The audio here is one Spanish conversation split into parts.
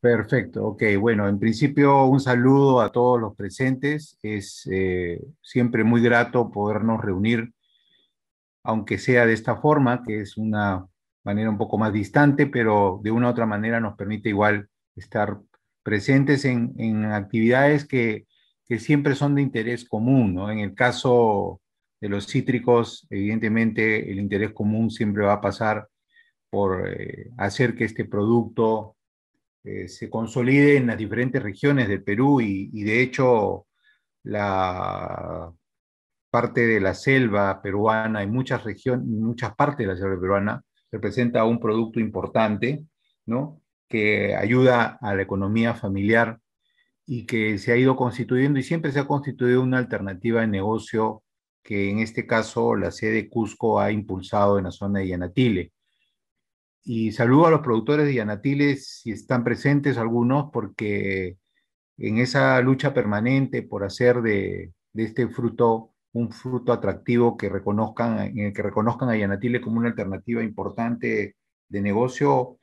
Perfecto, ok. Bueno, en principio un saludo a todos los presentes. Es siempre muy grato podernos reunir, aunque sea de esta forma, que es una manera un poco más distante, pero de una u otra manera nos permite igual estar presentes en actividades que siempre son de interés común, ¿no? En el caso de los cítricos, evidentemente el interés común siempre va a pasar por hacer que este producto se consolide en las diferentes regiones del Perú y de hecho la parte de la selva peruana y muchas regiones, muchas partes de la selva peruana representa un producto importante, ¿no? Que ayuda a la economía familiar y que se ha ido constituyendo y siempre se ha constituido una alternativa de negocio que en este caso la sede Cusco ha impulsado en la zona de Yanatile. Y saludo a los productores de Yanatiles si están presentes algunos, porque en esa lucha permanente por hacer de este fruto un fruto atractivo que reconozcan, en el que reconozcan a Yanatile como una alternativa importante de negocio,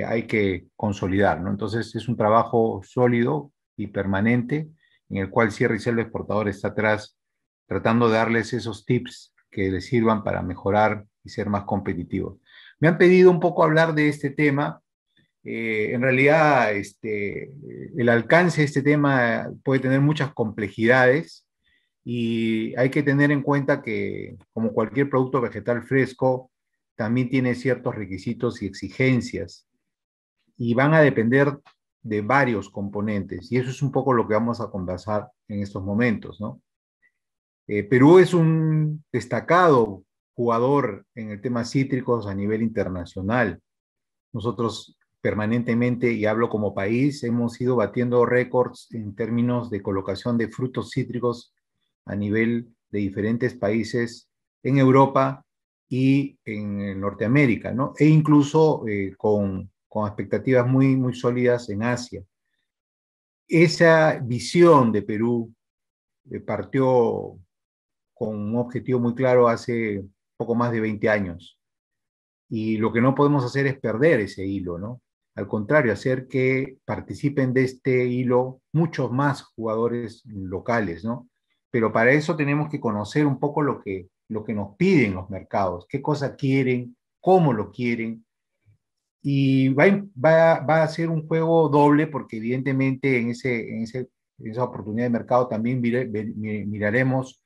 hay que consolidar, ¿no? Entonces es un trabajo sólido y permanente en el cual Sierra y Selva Exportador está atrás tratando de darles esos tips que les sirvan para mejorar y ser más competitivos. Me han pedido un poco hablar de este tema. En realidad, el alcance de este tema puede tener muchas complejidades y hay que tener en cuenta que, como cualquier producto vegetal fresco, también tiene ciertos requisitos y exigencias y van a depender de varios componentes y eso es un poco lo que vamos a conversar en estos momentos, ¿no? Perú es un destacado jugador en el tema cítricos a nivel internacional. Nosotros permanentemente, y hablo como país, hemos ido batiendo récords en términos de colocación de frutos cítricos a nivel de diferentes países en Europa y en Norteamérica, ¿no? E incluso con expectativas muy sólidas en Asia. Esa visión de Perú partió con un objetivo muy claro hace poco más de 20 años y lo que no podemos hacer es perder ese hilo, ¿no? Al contrario, hacer que participen de este hilo muchos más jugadores locales, ¿no? Pero para eso tenemos que conocer un poco lo que nos piden los mercados, qué cosa quieren, cómo lo quieren. Y va a ser un juego doble porque evidentemente en esa oportunidad de mercado también miraremos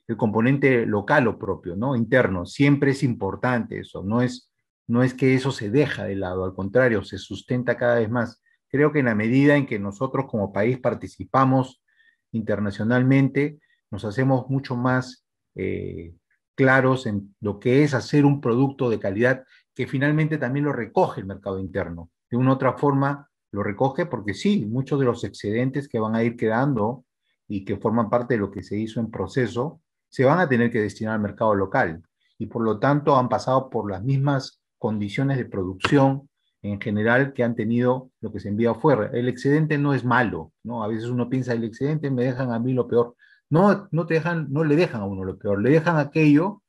el componente local o propio, ¿no? Interno. Siempre es importante eso, no es que eso se deja de lado, al contrario, se sustenta cada vez más. Creo que en la medida en que nosotros como país participamos internacionalmente, nos hacemos mucho más claros en lo que es hacer un producto de calidad que finalmente también lo recoge el mercado interno. De una u otra forma lo recoge porque sí, muchos de los excedentes que van a ir quedando y que forman parte de lo que se hizo en proceso, se van a tener que destinar al mercado local y por lo tanto han pasado por las mismas condiciones de producción en general que han tenido lo que se envía afuera. El excedente no es malo, ¿no? A veces uno piensa, el excedente me dejan a mí lo peor. No, no le dejan a uno lo peor, le dejan aquello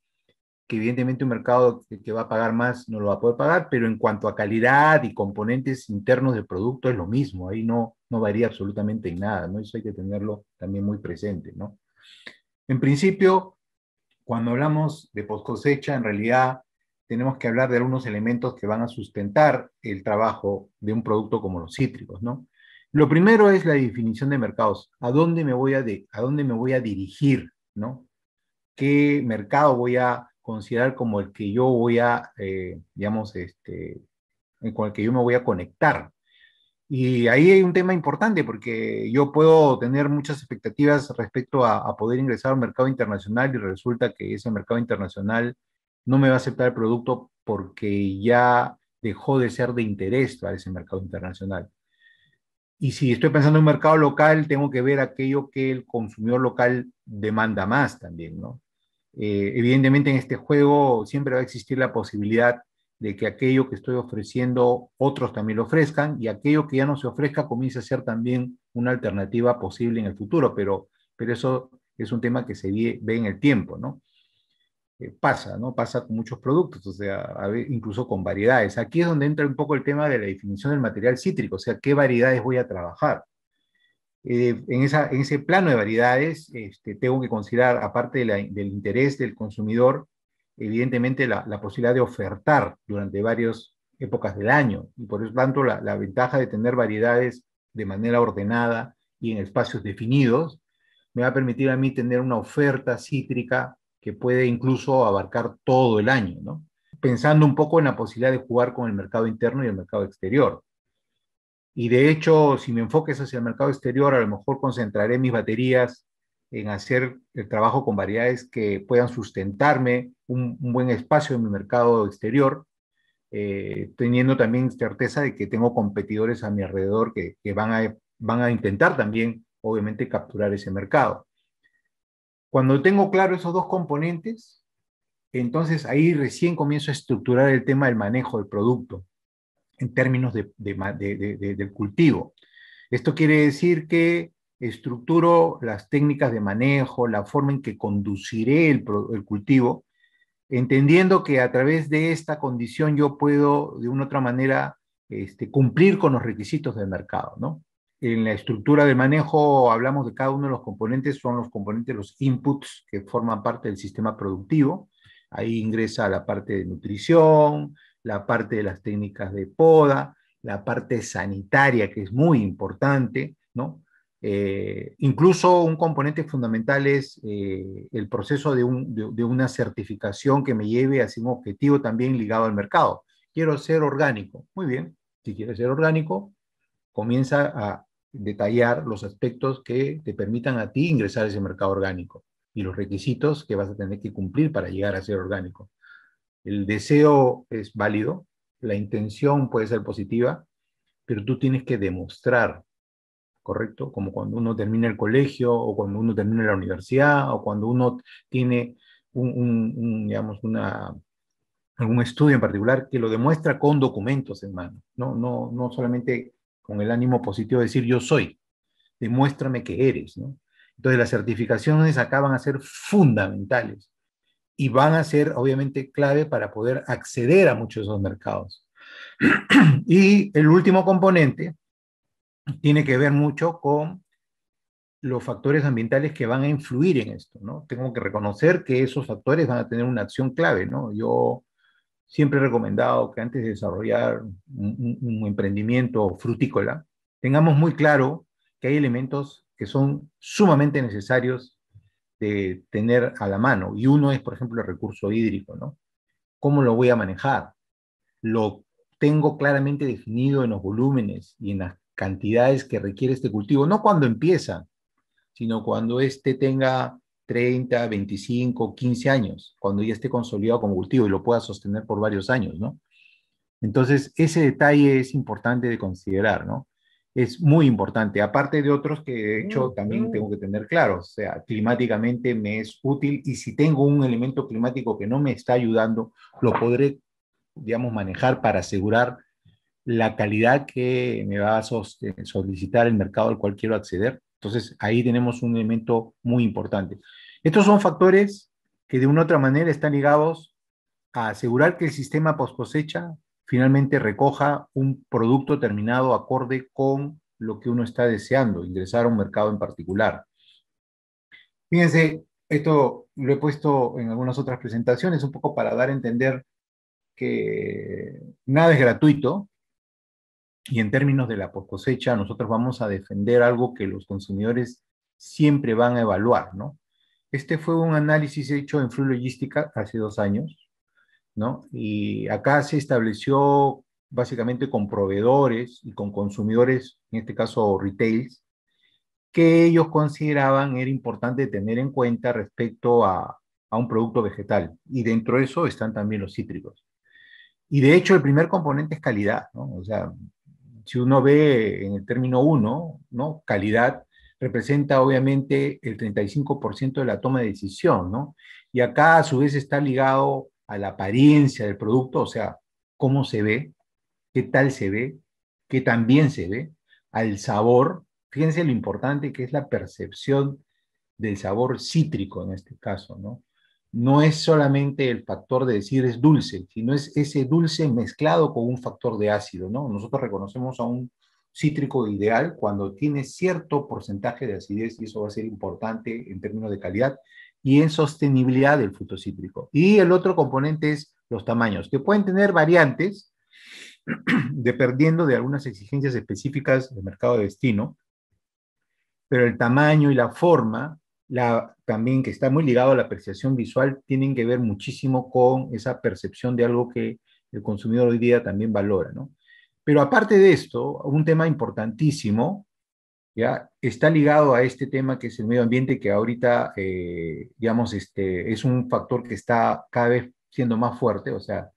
que evidentemente un mercado que va a pagar más no lo va a poder pagar, pero en cuanto a calidad y componentes internos del producto es lo mismo, ahí no varía absolutamente en nada, ¿no? Eso hay que tenerlo también muy presente, ¿no? En principio, cuando hablamos de post cosecha, en realidad tenemos que hablar de algunos elementos que van a sustentar el trabajo de un producto como los cítricos, ¿no? Lo primero es la definición de mercados. A dónde me voy a dirigir, ¿no? ¿Qué mercado voy a considerar como el que yo voy a, digamos, con el que yo me voy a conectar? Y ahí hay un tema importante porque yo puedo tener muchas expectativas respecto a poder ingresar a un mercado internacional y resulta que ese mercado internacional no me va a aceptar el producto porque ya dejó de ser de interés para ese mercado internacional. Y si estoy pensando en un mercado local, tengo que ver aquello que el consumidor local demanda más también, ¿no? Evidentemente en este juego siempre va a existir la posibilidad de que aquello que estoy ofreciendo otros también lo ofrezcan y aquello que ya no se ofrezca comience a ser también una alternativa posible en el futuro, pero eso es un tema que ve en el tiempo, ¿no? pasa, ¿no? Pasa con muchos productos, o sea, incluso con variedades. Aquí es donde entra un poco el tema de la definición del material cítrico, o sea, qué variedades voy a trabajar. En ese plano de variedades, tengo que considerar, aparte del interés del consumidor, evidentemente la posibilidad de ofertar durante varias épocas del año. Y por eso tanto, la ventaja de tener variedades de manera ordenada y en espacios definidos me va a permitir a mí tener una oferta cítrica que puede incluso abarcar todo el año, ¿no? Pensando un poco en la posibilidad de jugar con el mercado interno y el mercado exterior. Y de hecho, si mi enfoque es hacia el mercado exterior, a lo mejor concentraré mis baterías en hacer el trabajo con variedades que puedan sustentarme un buen espacio en mi mercado exterior, teniendo también certeza de que tengo competidores a mi alrededor que van a intentar también, obviamente, capturar ese mercado. Cuando tengo claro esos dos componentes, entonces ahí recién comienzo a estructurar el tema del manejo del producto en términos del cultivo. Esto quiere decir que estructuro las técnicas de manejo, la forma en que conduciré el cultivo, entendiendo que a través de esta condición yo puedo de una u otra manera cumplir con los requisitos del mercado, ¿no? En la estructura de manejo hablamos de cada uno de los componentes, son los componentes, los inputs que forman parte del sistema productivo. Ahí ingresa la parte de nutrición, la parte de las técnicas de poda, la parte sanitaria, que es muy importante, ¿no? Incluso un componente fundamental es el proceso de una certificación que me lleve hacia un objetivo también ligado al mercado. Quiero ser orgánico. Muy bien, si quieres ser orgánico, comienza a detallar los aspectos que te permitan a ti ingresar a ese mercado orgánico y los requisitos que vas a tener que cumplir para llegar a ser orgánico. El deseo es válido, la intención puede ser positiva, pero tú tienes que demostrar, ¿correcto? Como cuando uno termina el colegio o cuando uno termina la universidad o cuando uno tiene digamos, algún estudio en particular que lo demuestra con documentos en mano, no solamente con el ánimo positivo de decir yo soy, demuéstrame que eres, ¿no? Entonces las certificaciones acá van a ser fundamentales y van a ser obviamente clave para poder acceder a muchos de esos mercados. Y el último componente tiene que ver mucho con los factores ambientales que van a influir en esto, ¿no? Tengo que reconocer que esos factores van a tener una acción clave, ¿no? Yo siempre he recomendado que antes de desarrollar un emprendimiento frutícola, tengamos muy claro que hay elementos que son sumamente necesarios de tener a la mano. Y uno es, por ejemplo, el recurso hídrico, ¿no? ¿Cómo lo voy a manejar? Lo tengo claramente definido en los volúmenes y en las cantidades que requiere este cultivo, no cuando empieza, sino cuando éste tenga 30, 25, 15 años, cuando ya esté consolidado como cultivo y lo pueda sostener por varios años, ¿no? Entonces, ese detalle es importante de considerar, ¿no? Es muy importante, aparte de otros que de hecho también tengo que tener claro, o sea, climáticamente me es útil y si tengo un elemento climático que no me está ayudando, lo podré, digamos, manejar para asegurar la calidad que me va a solicitar el mercado al cual quiero acceder. Entonces, ahí tenemos un elemento muy importante. Estos son factores que de una u otra manera están ligados a asegurar que el sistema post cosecha finalmente recoja un producto terminado acorde con lo que uno está deseando, ingresar a un mercado en particular. Fíjense, esto lo he puesto en algunas otras presentaciones, un poco para dar a entender que nada es gratuito, y en términos de la cosecha, nosotros vamos a defender algo que los consumidores siempre van a evaluar, ¿no? Este fue un análisis hecho en Flu Logística hace 2 años, ¿no? Y acá se estableció básicamente con proveedores y con consumidores, en este caso retails, que ellos consideraban era importante tener en cuenta respecto a un producto vegetal. Y dentro de eso están también los cítricos. Y de hecho el primer componente es calidad, ¿no? O sea, si uno ve en el término uno, ¿no? Calidad representa obviamente el 35% de la toma de decisión, ¿no? Y acá a su vez está ligado a la apariencia del producto, o sea, cómo se ve, qué tal se ve, qué tan bien se ve, al sabor. Fíjense lo importante que es la percepción del sabor cítrico en este caso, ¿no? no es solamente el factor de decir es dulce, sino es ese dulce mezclado con un factor de ácido, ¿no? Nosotros reconocemos a un cítrico ideal cuando tiene cierto porcentaje de acidez y eso va a ser importante en términos de calidad y en sostenibilidad del fruto cítrico. Y el otro componente es los tamaños, que pueden tener variantes dependiendo de algunas exigencias específicas del mercado de destino, pero el tamaño y la forma, también que está muy ligado a la apreciación visual, tienen que ver muchísimo con esa percepción de algo que el consumidor hoy día también valora, ¿no? Pero aparte de esto, un tema importantísimo, ¿ya? Está ligado a este tema que es el medio ambiente, que ahorita, digamos, es un factor que está cada vez siendo más fuerte, o sea,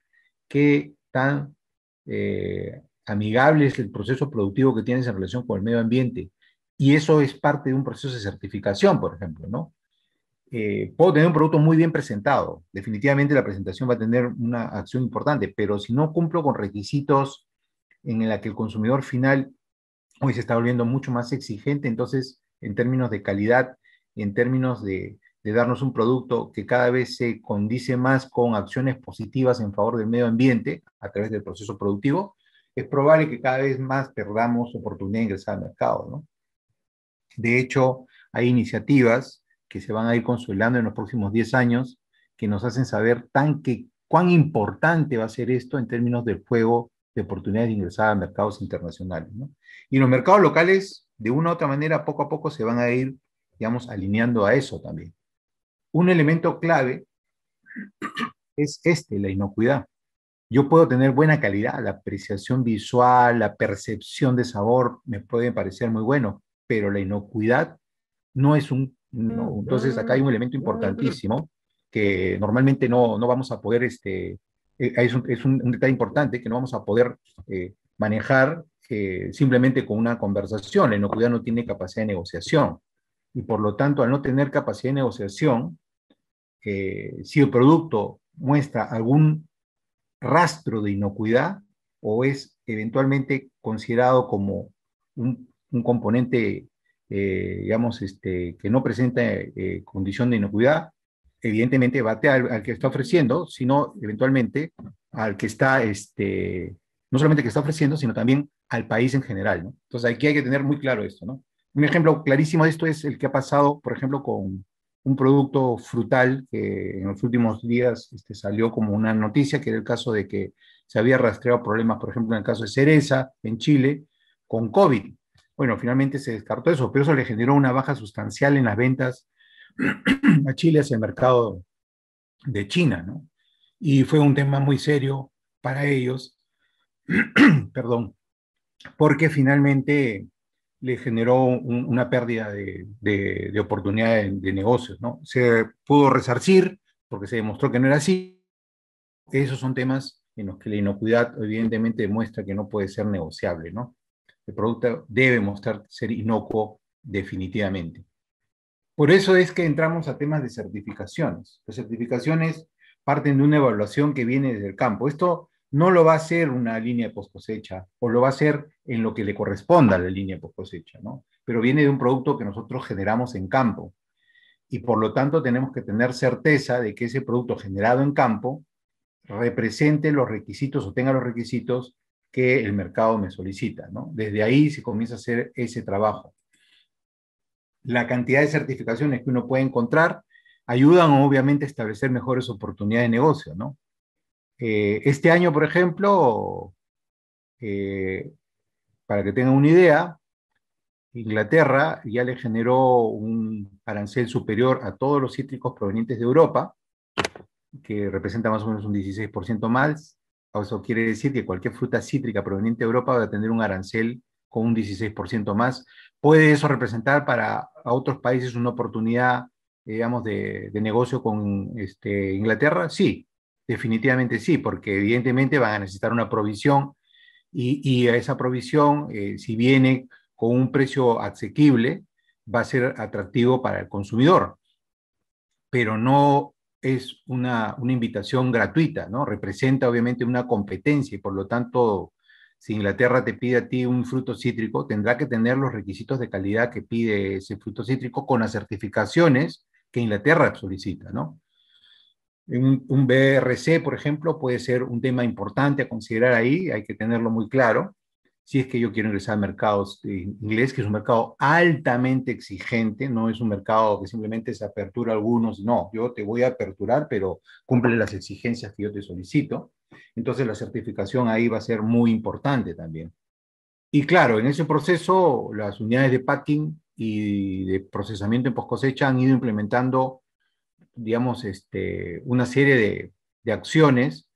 qué tan amigable es el proceso productivo que tienes en relación con el medio ambiente. Y eso es parte de un proceso de certificación, por ejemplo, ¿no? Puedo tener un producto muy bien presentado. Definitivamente la presentación va a tener una acción importante, pero si no cumplo con requisitos en la que el consumidor final hoy se está volviendo mucho más exigente, entonces, en términos de calidad, en términos de darnos un producto que cada vez se condice más con acciones positivas en favor del medio ambiente a través del proceso productivo, es probable que cada vez más perdamos oportunidad de ingresar al mercado, ¿no? De hecho, hay iniciativas que se van a ir consolidando en los próximos 10 años que nos hacen saber cuán importante va a ser esto en términos del juego de oportunidades de ingresar a mercados internacionales, ¿no? Y los mercados locales, de una u otra manera, poco a poco se van a ir, digamos, alineando a eso también. Un elemento clave es la inocuidad. Yo puedo tener buena calidad, la apreciación visual, la percepción de sabor me puede parecer muy bueno, pero la inocuidad no es no. Entonces acá hay un elemento importantísimo que normalmente no vamos a poder, un detalle importante que no vamos a poder manejar simplemente con una conversación. La inocuidad no tiene capacidad de negociación y por lo tanto al no tener capacidad de negociación, si el producto muestra algún rastro de inocuidad o es eventualmente considerado como un componente, digamos, que no presenta condición de inocuidad, evidentemente bate al que está ofreciendo, sino eventualmente al que está, no solamente que está ofreciendo, sino también al país en general, ¿no? Entonces aquí hay que tener muy claro esto, ¿no? Un ejemplo clarísimo de esto es el que ha pasado, por ejemplo, con un producto frutal que en los últimos días salió como una noticia, que era el caso de que se había rastreado problemas, por ejemplo, en el caso de cereza en Chile, con COVID. Bueno, finalmente se descartó eso, pero eso le generó una baja sustancial en las ventas a Chile hacia el mercado de China, ¿no? Y fue un tema muy serio para ellos, perdón, porque finalmente le generó una pérdida de oportunidad de negocios, ¿no? Se pudo resarcir porque se demostró que no era así. Esos son temas en los que la inocuidad evidentemente demuestra que no puede ser negociable, ¿no? El producto debe mostrar ser inocuo definitivamente. Por eso es que entramos a temas de certificaciones. Las certificaciones parten de una evaluación que viene desde el campo. Esto no lo va a hacer una línea de post cosecha o lo va a hacer en lo que le corresponda a la línea de post cosecha, ¿no? Pero viene de un producto que nosotros generamos en campo y por lo tanto tenemos que tener certeza de que ese producto generado en campo represente los requisitos o tenga los requisitos que el mercado me solicita, ¿no? Desde ahí se comienza a hacer ese trabajo. La cantidad de certificaciones que uno puede encontrar ayudan obviamente a establecer mejores oportunidades de negocio, ¿no? Este año, por ejemplo, eh, para que tengan una idea, Inglaterra ya le generó un arancel superior a todos los cítricos provenientes de Europa, que representa más o menos un 16% más. Eso quiere decir que cualquier fruta cítrica proveniente de Europa va a tener un arancel con un 16% más. ¿Puede eso representar para otros países una oportunidad, digamos, de negocio con Inglaterra? Sí, definitivamente sí, porque evidentemente van a necesitar una provisión y a esa provisión, si viene con un precio asequible, va a ser atractivo para el consumidor, pero no es una invitación gratuita, ¿no? Representa obviamente una competencia y por lo tanto, si Inglaterra te pide a ti un fruto cítrico, tendrá que tener los requisitos de calidad que pide ese fruto cítrico con las certificaciones que Inglaterra solicita, ¿no? Un BRC, por ejemplo, puede ser un tema importante a considerar ahí, hay que tenerlo muy claro. Si es que yo quiero ingresar al mercado inglés, que es un mercado altamente exigente, no es un mercado que simplemente se apertura a algunos, no, yo te voy a aperturar, pero cumple las exigencias que yo te solicito. Entonces la certificación ahí va a ser muy importante también. Y claro, en ese proceso, las unidades de packing y de procesamiento en post cosecha han ido implementando, digamos, una serie de acciones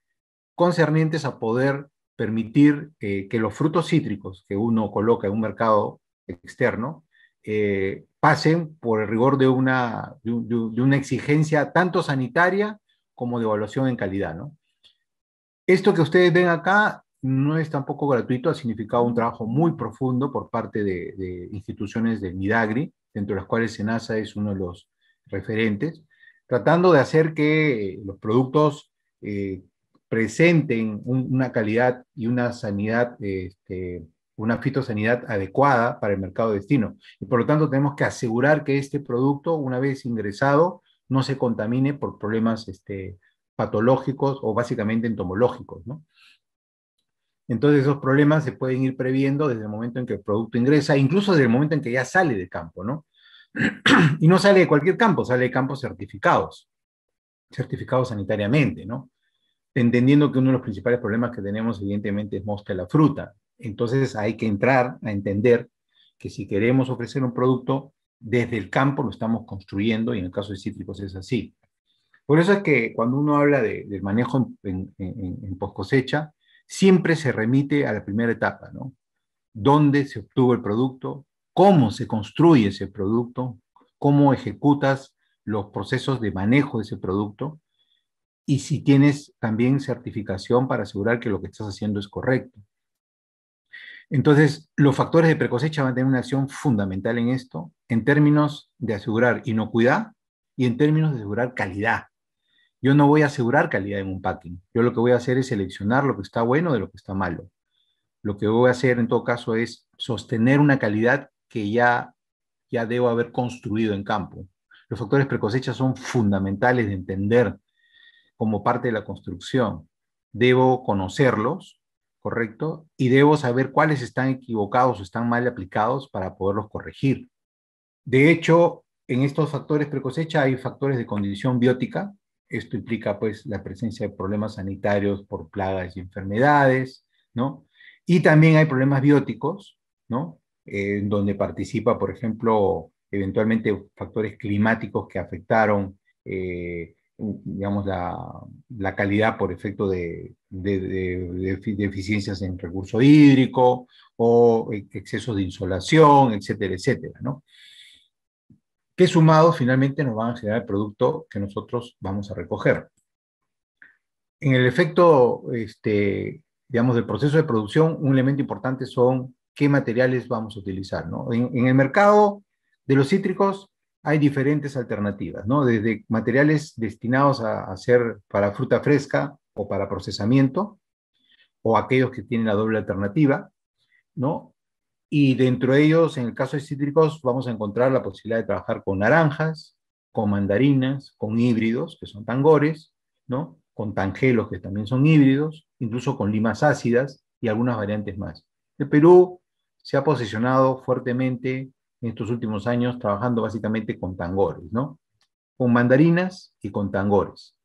concernientes a poder permitir que los frutos cítricos que uno coloca en un mercado externo pasen por el rigor de una exigencia tanto sanitaria como de evaluación en calidad, ¿no? Esto que ustedes ven acá no es tampoco gratuito, ha significado un trabajo muy profundo por parte de instituciones del Midagri, dentro de las cuales SENASA es uno de los referentes, tratando de hacer que los productos eh, presenten una calidad y una sanidad, una fitosanidad adecuada para el mercado de destino. Y por lo tanto tenemos que asegurar que este producto, una vez ingresado, no se contamine por problemas patológicos o básicamente entomológicos, ¿no? Entonces esos problemas se pueden ir previendo desde el momento en que el producto ingresa, incluso desde el momento en que ya sale de campo, ¿no? Y no sale de cualquier campo, sale de campos certificados, certificados sanitariamente, ¿no? Entendiendo que uno de los principales problemas que tenemos evidentemente es mosca de la fruta. Entonces hay que entrar a entender que si queremos ofrecer un producto, desde el campo lo estamos construyendo y en el caso de cítricos es así. Por eso es que cuando uno habla del manejo en post cosecha, siempre se remite a la primera etapa, ¿no? ¿Dónde se obtuvo el producto? ¿Cómo se construye ese producto? ¿Cómo ejecutas los procesos de manejo de ese producto? Y si tienes también certificación para asegurar que lo que estás haciendo es correcto. Entonces, los factores de precosecha van a tener una acción fundamental en esto, en términos de asegurar inocuidad y en términos de asegurar calidad. Yo no voy a asegurar calidad en un packing. Yo lo que voy a hacer es seleccionar lo que está bueno de lo que está malo. Lo que voy a hacer en todo caso es sostener una calidad que ya debo haber construido en campo. Los factores precosecha son fundamentales de entender como parte de la construcción. Debo conocerlos, ¿correcto? Y debo saber cuáles están equivocados o están mal aplicados para poderlos corregir. De hecho, en estos factores precosecha hay factores de condición biótica. Esto implica pues la presencia de problemas sanitarios por plagas y enfermedades, ¿no? Y también hay problemas bióticos, ¿no? Donde participa, por ejemplo, eventualmente factores climáticos que afectaron, digamos, la calidad por efecto de deficiencias en recurso hídrico o excesos de insolación, etcétera, etcétera, ¿no? Que sumados finalmente nos van a generar el producto que nosotros vamos a recoger. En el efecto, digamos, del proceso de producción, un elemento importante son qué materiales vamos a utilizar, ¿no? En el mercado de los cítricos hay diferentes alternativas, ¿no? Desde materiales destinados a ser para fruta fresca o para procesamiento, o aquellos que tienen la doble alternativa, ¿no? Y dentro de ellos, en el caso de cítricos, vamos a encontrar la posibilidad de trabajar con naranjas, con mandarinas, con híbridos, que son tangores, ¿no? Con tangelos, que también son híbridos, incluso con limas ácidas y algunas variantes más. El Perú se ha posicionado fuertemente en estos últimos años trabajando básicamente con tangores, ¿no? Con mandarinas y con tangores.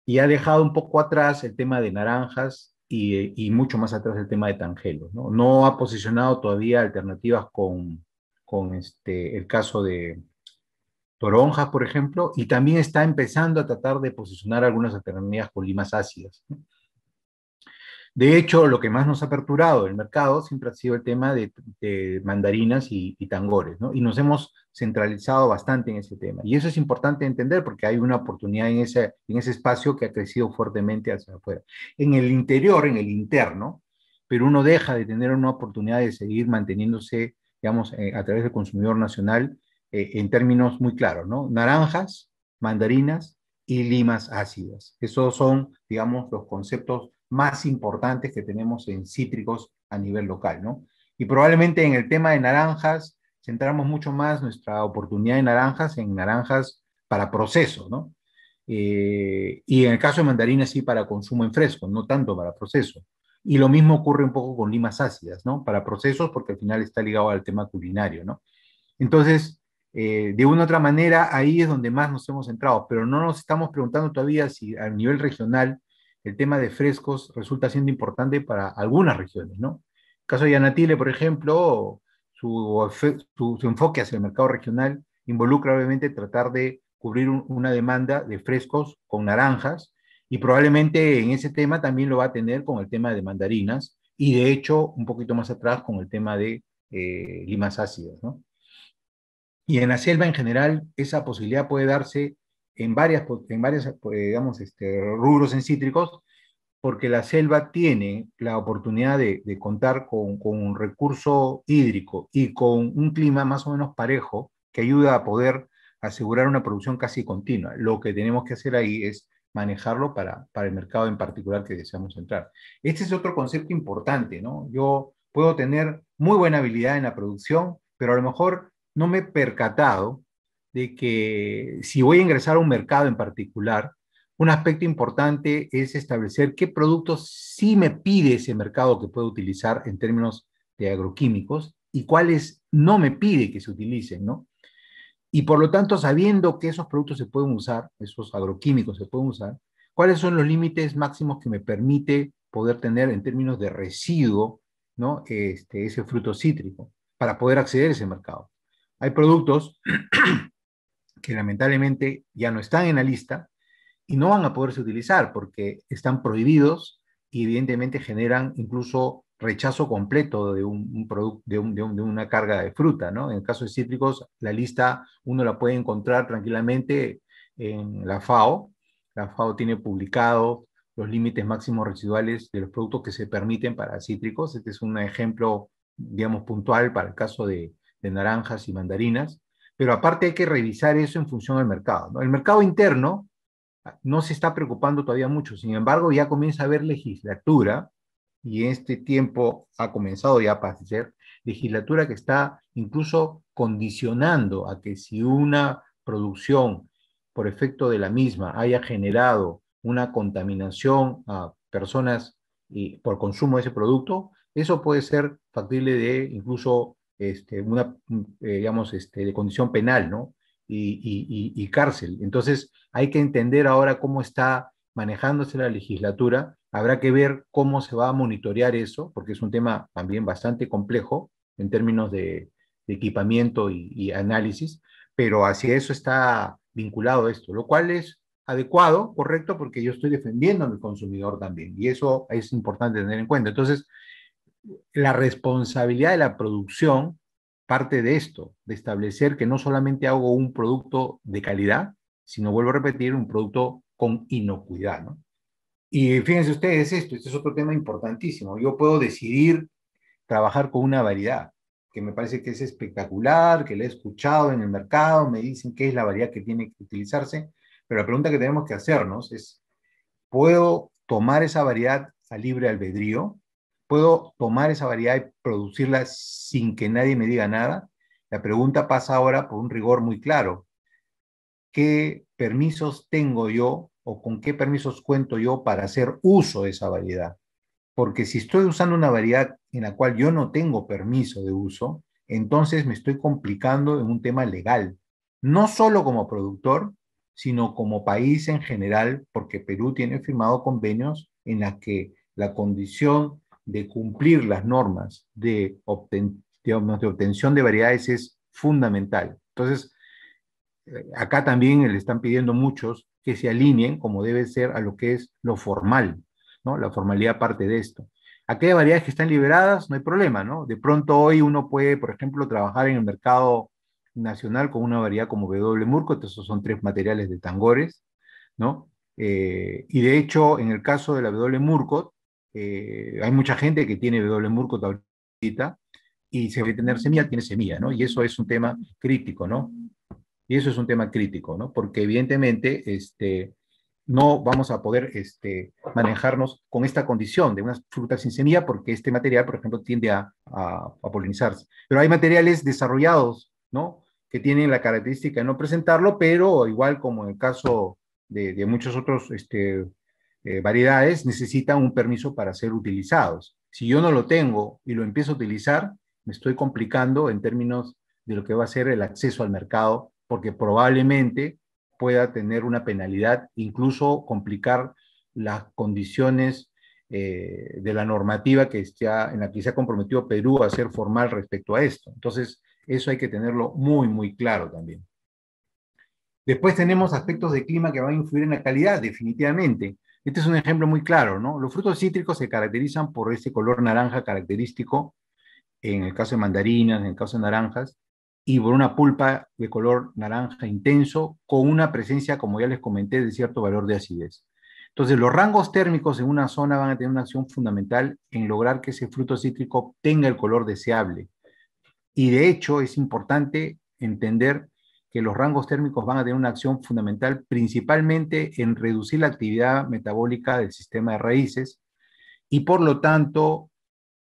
Y ha dejado un poco atrás el tema de naranjas y mucho más atrás el tema de tangelos, ¿no? No ha posicionado todavía alternativas con el caso de toronjas, por ejemplo, y también está empezando a tratar de posicionar algunas alternativas con limas ácidas, ¿no? De hecho, lo que más nos ha aperturado el mercado siempre ha sido el tema de mandarinas y tangores, ¿no? Y nos hemos centralizado bastante en ese tema. Y eso es importante entender porque hay una oportunidad en ese espacio que ha crecido fuertemente hacia afuera. En el interior, en el interno, pero uno deja de tener una oportunidad de seguir manteniéndose, digamos, a través del consumidor nacional en términos muy claros, ¿no? Naranjas, mandarinas y limas ácidas. Esos son, digamos, los conceptos más importantes que tenemos en cítricos a nivel local, ¿no? Y probablemente en el tema de naranjas, centramos mucho más nuestra oportunidad de naranjas en naranjas para proceso, ¿no? y en el caso de mandarinas sí para consumo en fresco, no tanto para proceso. Y lo mismo ocurre un poco con limas ácidas, ¿no? Para procesos, porque al final está ligado al tema culinario, ¿no? Entonces, de una u otra manera, ahí es donde más nos hemos centrado, pero no nos estamos preguntando todavía si a nivel regional el tema de frescos resulta siendo importante para algunas regiones, ¿no? El caso de Yanatile, por ejemplo, su enfoque hacia el mercado regional involucra obviamente tratar de cubrir una demanda de frescos con naranjas y probablemente en ese tema también lo va a tener con el tema de mandarinas y de hecho un poquito más atrás con el tema de limas ácidas, ¿no? Y en la selva en general, esa posibilidad puede darse en varias digamos, rubros en cítricos, porque la selva tiene la oportunidad de contar con un recurso hídrico y con un clima más o menos parejo que ayuda a poder asegurar una producción casi continua. Lo que tenemos que hacer ahí es manejarlo para el mercado en particular que deseamos entrar. Este es otro concepto importante, ¿no? Yo puedo tener muy buena habilidad en la producción, pero a lo mejor no me he percatado de que si voy a ingresar a un mercado en particular, un aspecto importante es establecer qué productos sí me pide ese mercado que puedo utilizar en términos de agroquímicos y cuáles no me pide que se utilicen, ¿no? Y por lo tanto, sabiendo que esos productos se pueden usar, esos agroquímicos se pueden usar, ¿cuáles son los límites máximos que me permite poder tener en términos de residuo, ¿no? Ese fruto cítrico para poder acceder a ese mercado? Hay productos que lamentablemente ya no están en la lista y no van a poderse utilizar porque están prohibidos y evidentemente generan incluso rechazo completo de un producto, de una carga de fruta, ¿no? En el caso de cítricos, la lista uno la puede encontrar tranquilamente en la FAO. La FAO tiene publicado los límites máximos residuales de los productos que se permiten para cítricos. Este es un ejemplo, digamos, puntual para el caso de naranjas y mandarinas. Pero aparte hay que revisar eso en función del mercado, ¿no? El mercado interno no se está preocupando todavía mucho. Sin embargo, ya comienza a haber legislatura y en este tiempo ha comenzado ya a aparecer legislatura que está incluso condicionando a que si una producción por efecto de la misma haya generado una contaminación a personas por consumo de ese producto, eso puede ser factible de incluso una, digamos, de condición penal, ¿no? Y cárcel. Entonces, hay que entender ahora cómo está manejándose la legislatura. Habrá que ver cómo se va a monitorear eso, porque es un tema también bastante complejo en términos de equipamiento y análisis, pero hacia eso está vinculado esto, lo cual es adecuado, correcto, porque yo estoy defendiendo a mi consumidor también, y eso es importante tener en cuenta. Entonces, la responsabilidad de la producción parte de esto, de establecer que no solamente hago un producto de calidad, sino vuelvo a repetir, un producto con inocuidad, ¿no? Y fíjense ustedes esto, este es otro tema importantísimo. Yo puedo decidir trabajar con una variedad que me parece que es espectacular, que la he escuchado en el mercado, me dicen qué es la variedad que tiene que utilizarse, pero la pregunta que tenemos que hacernos es, ¿puedo tomar esa variedad a libre albedrío? ¿Puedo tomar esa variedad y producirla sin que nadie me diga nada? La pregunta pasa ahora por un rigor muy claro. ¿Qué permisos tengo yo o con qué permisos cuento yo para hacer uso de esa variedad? Porque si estoy usando una variedad en la cual yo no tengo permiso de uso, entonces me estoy complicando en un tema legal, no solo como productor, sino como país en general, porque Perú tiene firmado convenios en las que la condición de cumplir las normas digamos, de obtención de variedades es fundamental. Entonces, acá también le están pidiendo muchos que se alineen, como debe ser, a lo que es lo formal, ¿no? La formalidad parte de esto. Aquellas variedades que están liberadas, no hay problema, ¿no? De pronto hoy uno puede, por ejemplo, trabajar en el mercado nacional con una variedad como W. Murcott, esos son tres materiales de tangores, ¿no? Y de hecho, en el caso de la W. Murcott, hay mucha gente que tiene W. Murcott ahorita y si va a tener semilla, tiene semilla, ¿no? Y eso es un tema crítico, ¿no? Y eso es un tema crítico, ¿no? Porque evidentemente no vamos a poder manejarnos con esta condición de unas frutas sin semilla porque este material, por ejemplo, tiende a polinizarse. Pero hay materiales desarrollados, ¿no? Que tienen la característica de no presentarlo, pero igual como en el caso de muchos otros variedades, necesitan un permiso para ser utilizados. Si yo no lo tengo y lo empiezo a utilizar, me estoy complicando en términos de lo que va a ser el acceso al mercado, porque probablemente pueda tener una penalidad, incluso complicar las condiciones de la normativa en la que se ha comprometido Perú a ser formal respecto a esto. Entonces, eso hay que tenerlo muy, muy claro también. Después tenemos aspectos de clima que van a influir en la calidad, definitivamente. Este es un ejemplo muy claro, ¿no? Los frutos cítricos se caracterizan por ese color naranja característico, en el caso de mandarinas, en el caso de naranjas, y por una pulpa de color naranja intenso, con una presencia, como ya les comenté, de cierto valor de acidez. Entonces, los rangos térmicos en una zona van a tener una acción fundamental en lograr que ese fruto cítrico tenga el color deseable. Y de hecho, es importante entender que los rangos térmicos van a tener una acción fundamental principalmente en reducir la actividad metabólica del sistema de raíces y por lo tanto,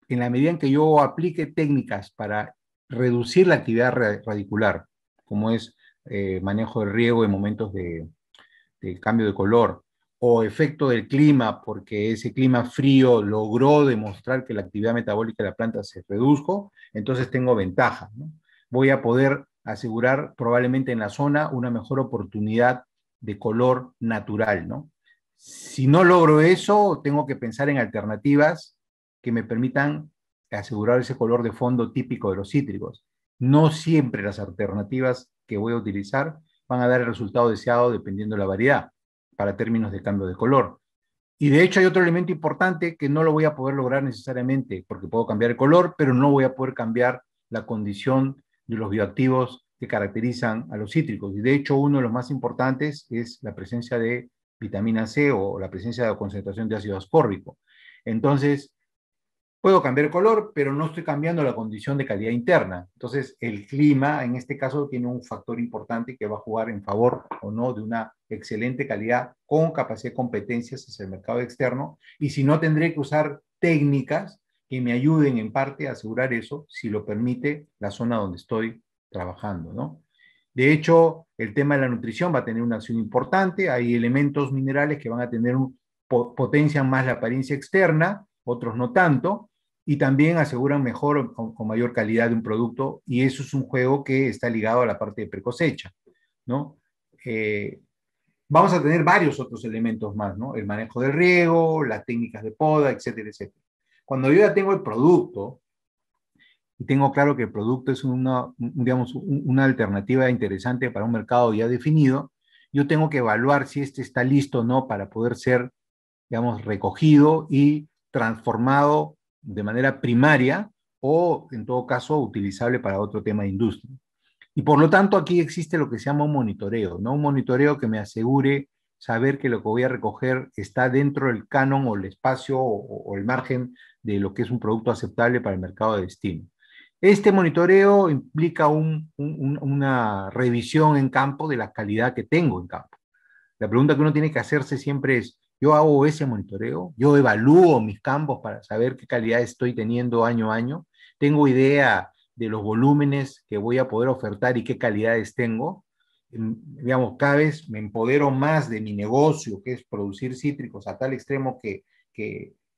en la medida en que yo aplique técnicas para reducir la actividad radicular, como es manejo de riego en momentos de cambio de color, o efecto del clima, porque ese clima frío logró demostrar que la actividad metabólica de la planta se redujo, entonces tengo ventaja, ¿no? Voy a poder asegurar probablemente en la zona una mejor oportunidad de color natural, ¿no? Si no logro eso, tengo que pensar en alternativas que me permitan asegurar ese color de fondo típico de los cítricos. No siempre las alternativas que voy a utilizar van a dar el resultado deseado dependiendo de la variedad para términos de cambio de color. Y de hecho hay otro elemento importante que no lo voy a poder lograr necesariamente porque puedo cambiar el color, pero no voy a poder cambiar la condición de los bioactivos que caracterizan a los cítricos. Y de hecho uno de los más importantes es la presencia de vitamina C o la presencia de concentración de ácido ascórbico. Entonces, puedo cambiar el color, pero no estoy cambiando la condición de calidad interna. Entonces, el clima, en este caso, tiene un factor importante que va a jugar en favor o no de una excelente calidad con capacidad de competencias hacia el mercado externo. Y si no, tendré que usar técnicas que me ayuden en parte a asegurar eso, si lo permite la zona donde estoy trabajando, ¿no? De hecho, el tema de la nutrición va a tener una acción importante. Hay elementos minerales que van a tener potencian más la apariencia externa, otros no tanto, y también aseguran mejor o mayor calidad de un producto, y eso es un juego que está ligado a la parte de precosecha, ¿no? Vamos a tener varios otros elementos más, ¿no? El manejo del riego, las técnicas de poda, etcétera, etcétera. Cuando yo ya tengo el producto, y tengo claro que el producto es digamos, una alternativa interesante para un mercado ya definido, yo tengo que evaluar si este está listo o no para poder ser, digamos, recogido y transformado de manera primaria o, en todo caso, utilizable para otro tema de industria. Y por lo tanto, aquí existe lo que se llama un monitoreo, ¿no? Un monitoreo que me asegure saber que lo que voy a recoger está dentro del canon o el espacio o el margen de lo que es un producto aceptable para el mercado de destino. Este monitoreo implica una revisión en campo de la calidad que tengo en campo. La pregunta que uno tiene que hacerse siempre es, yo hago ese monitoreo, yo evalúo mis campos para saber qué calidad estoy teniendo año a año, tengo idea de los volúmenes que voy a poder ofertar y qué calidades tengo. Digamos, cada vez me empodero más de mi negocio, que es producir cítricos, a tal extremo que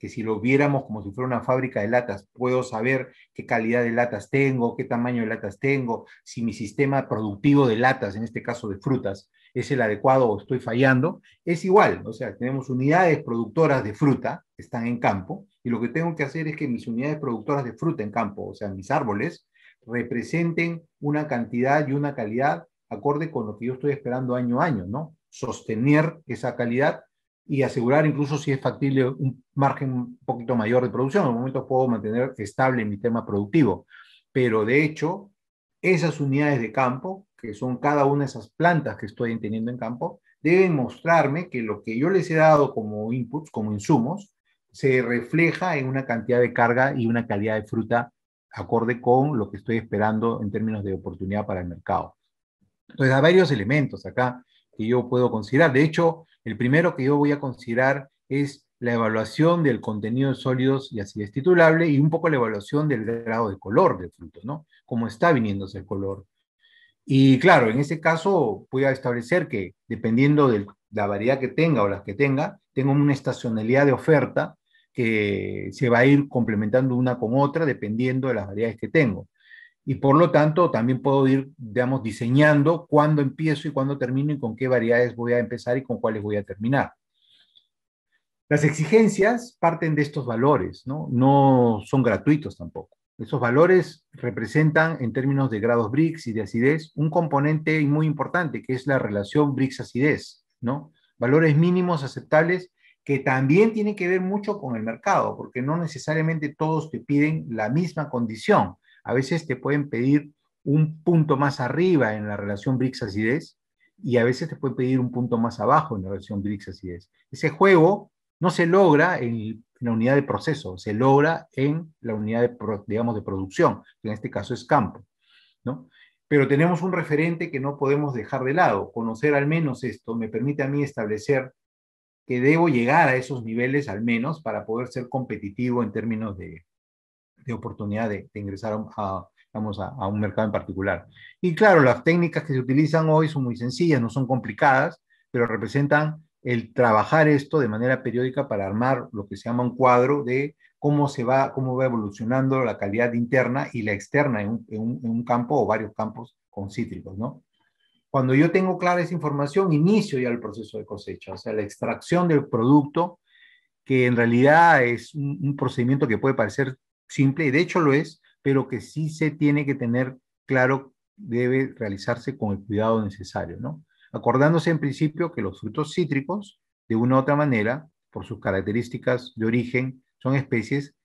si lo viéramos como si fuera una fábrica de latas, puedo saber qué calidad de latas tengo, qué tamaño de latas tengo, si mi sistema productivo de latas, en este caso de frutas, es el adecuado o estoy fallando, es igual, o sea, tenemos unidades productoras de fruta que están en campo y lo que tengo que hacer es que mis unidades productoras de fruta en campo, o sea, mis árboles, representen una cantidad y una calidad acorde con lo que yo estoy esperando año a año, ¿no? Sostener esa calidad y asegurar incluso si es factible un margen un poquito mayor de producción. En el momento puedo mantener estable mi tema productivo, pero de hecho, esas unidades de campo, que son cada una de esas plantas que estoy teniendo en campo, deben mostrarme que lo que yo les he dado como inputs, como insumos, se refleja en una cantidad de carga y una calidad de fruta acorde con lo que estoy esperando en términos de oportunidad para el mercado. Entonces, hay varios elementos acá que yo puedo considerar. De hecho, el primero que yo voy a considerar es la evaluación del contenido de sólidos y acidez titulable y un poco la evaluación del grado de color del fruto, ¿no? Cómo está viniéndose el color. Y claro, en ese caso voy a establecer que dependiendo del la variedad que tenga o las que tenga, tengo una estacionalidad de oferta que se va a ir complementando una con otra dependiendo de las variedades que tengo. Y por lo tanto, también puedo ir, digamos, diseñando cuándo empiezo y cuándo termino y con qué variedades voy a empezar y con cuáles voy a terminar. Las exigencias parten de estos valores, ¿no? No son gratuitos tampoco. Esos valores representan, en términos de grados Brix y de acidez, un componente muy importante, que es la relación Brix-acidez, ¿no? Valores mínimos aceptables que también tienen que ver mucho con el mercado, porque no necesariamente todos te piden la misma condición. A veces te pueden pedir un punto más arriba en la relación Brix-acidez y a veces te pueden pedir un punto más abajo en la relación Brix-acidez. Ese juego no se logra en la unidad de proceso, se logra en la unidad de, digamos, de producción, que en este caso es campo, ¿no? Pero tenemos un referente que no podemos dejar de lado. Conocer al menos esto me permite a mí establecer que debo llegar a esos niveles al menos para poder ser competitivo en términos de oportunidad de ingresar vamos, a un mercado en particular. Y claro, las técnicas que se utilizan hoy son muy sencillas, no son complicadas, pero representan el trabajar esto de manera periódica para armar lo que se llama un cuadro de cómo va evolucionando la calidad interna y la externa en un campo o varios campos con cítricos, ¿no? Cuando yo tengo clara esa información, inicio ya el proceso de cosecha, o sea, la extracción del producto, que en realidad es un procedimiento que puede parecer simple, y de hecho lo es, pero que sí se tiene que tener claro, debe realizarse con el cuidado necesario, ¿no? Acordándose en principio que los frutos cítricos, de una u otra manera, por sus características de origen, son especies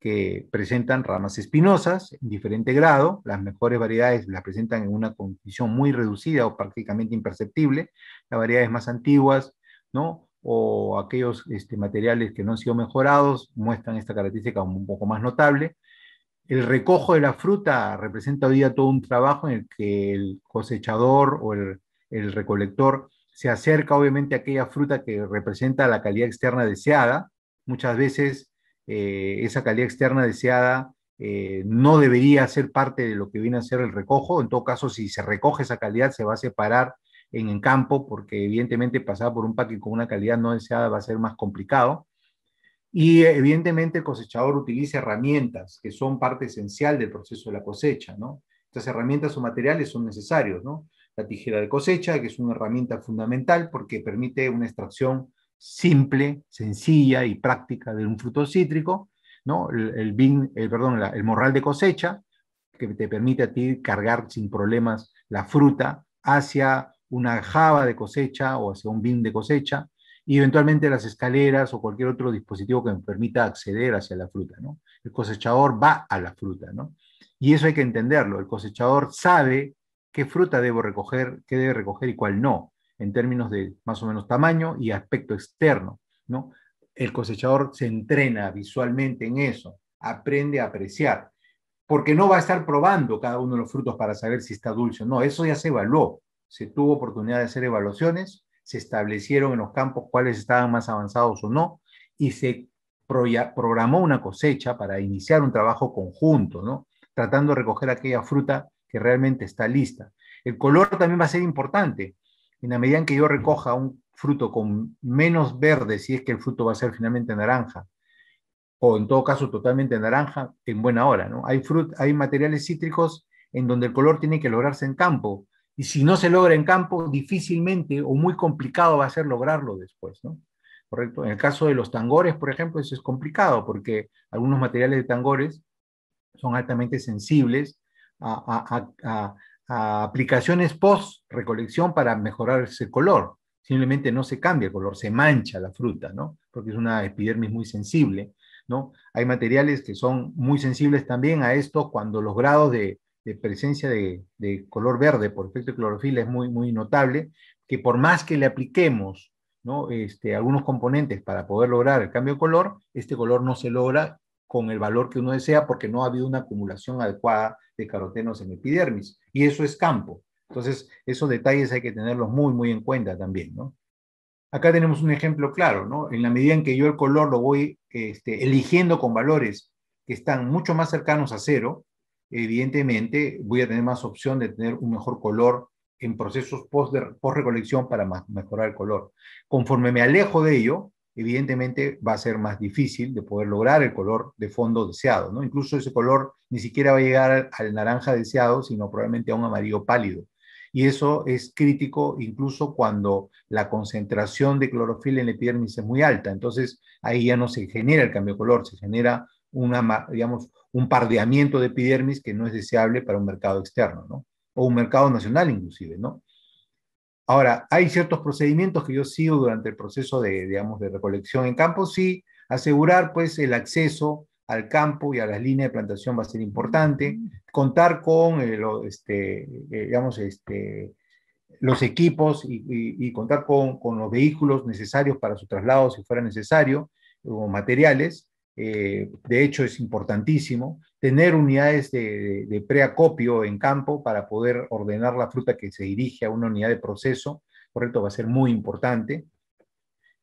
que presentan ramas espinosas en diferente grado. Las mejores variedades las presentan en una condición muy reducida o prácticamente imperceptible. Las variedades más antiguas, ¿no? O aquellos materiales que no han sido mejorados muestran esta característica como un poco más notable. El recojo de la fruta representa hoy día todo un trabajo en el que el cosechador o el recolector se acerca obviamente a aquella fruta que representa la calidad externa deseada. Muchas veces esa calidad externa deseada no debería ser parte de lo que viene a ser el recojo. En todo caso, si se recoge esa calidad, se va a separar en campo, porque evidentemente pasar por un packing con una calidad no deseada va a ser más complicado. Y evidentemente el cosechador utiliza herramientas que son parte esencial del proceso de la cosecha, ¿no? Estas herramientas o materiales son necesarios, ¿no? La tijera de cosecha, que es una herramienta fundamental porque permite una extracción simple, sencilla y práctica de un fruto cítrico, ¿no? El morral de cosecha, que te permite a ti cargar sin problemas la fruta hacia una java de cosecha o hacia un bin de cosecha, y eventualmente las escaleras o cualquier otro dispositivo que me permita acceder hacia la fruta, ¿no? El cosechador va a la fruta, ¿no? Y eso hay que entenderlo. El cosechador sabe qué fruta debo recoger, qué debe recoger y cuál no, en términos de más o menos tamaño y aspecto externo, ¿no? El cosechador se entrena visualmente en eso, aprende a apreciar, porque no va a estar probando cada uno de los frutos para saber si está dulce o no. Eso ya se evaluó. Se tuvo oportunidad de hacer evaluaciones, se establecieron en los campos cuáles estaban más avanzados o no, y se programó una cosecha para iniciar un trabajo conjunto, ¿no? Tratando de recoger aquella fruta que realmente está lista. El color también va a ser importante. En la medida en que yo recoja un fruto con menos verde, si es que el fruto va a ser finalmente naranja, o en todo caso totalmente naranja, en buena hora, ¿no? Hay materiales cítricos en donde el color tiene que lograrse en campo, y si no se logra en campo, difícilmente o muy complicado va a ser lograrlo después, ¿no? ¿Correcto? En el caso de los tangores, por ejemplo, eso es complicado porque algunos materiales de tangores son altamente sensibles a aplicaciones post-recolección para mejorar ese color. Simplemente no se cambia el color, se mancha la fruta, ¿no? Porque es una epidermis muy sensible, ¿no? Hay materiales que son muy sensibles también a esto cuando los grados de presencia de color verde por efecto de clorofila es muy, muy notable, que por más que le apliquemos, ¿no? Algunos componentes para poder lograr el cambio de color, este color no se logra con el valor que uno desea porque no ha habido una acumulación adecuada de carotenos en epidermis. Y eso es campo. Entonces, esos detalles hay que tenerlos muy, muy en cuenta también, ¿no? Acá tenemos un ejemplo claro, ¿no? En la medida en que yo el color lo voy eligiendo con valores que están mucho más cercanos a cero, evidentemente voy a tener más opción de tener un mejor color en procesos post-recolección para mejorar el color. Conforme me alejo de ello, evidentemente va a ser más difícil de poder lograr el color de fondo deseado, ¿no? Incluso ese color ni siquiera va a llegar al naranja deseado, sino probablemente a un amarillo pálido. Y eso es crítico incluso cuando la concentración de clorofila en la epidermis es muy alta. Entonces, ahí ya no se genera el cambio de color, se genera digamos, un pardeamiento de epidermis que no es deseable para un mercado externo, ¿no? O un mercado nacional inclusive, ¿no? Ahora, hay ciertos procedimientos que yo sigo durante el proceso de, digamos, de recolección en campo, sí, asegurar pues el acceso al campo y a las líneas de plantación va a ser importante, contar con digamos, los equipos y contar con los vehículos necesarios para su traslado si fuera necesario, o materiales. De hecho, es importantísimo tener unidades de preacopio en campo para poder ordenar la fruta que se dirige a una unidad de proceso, ¿correcto? Va a ser muy importante.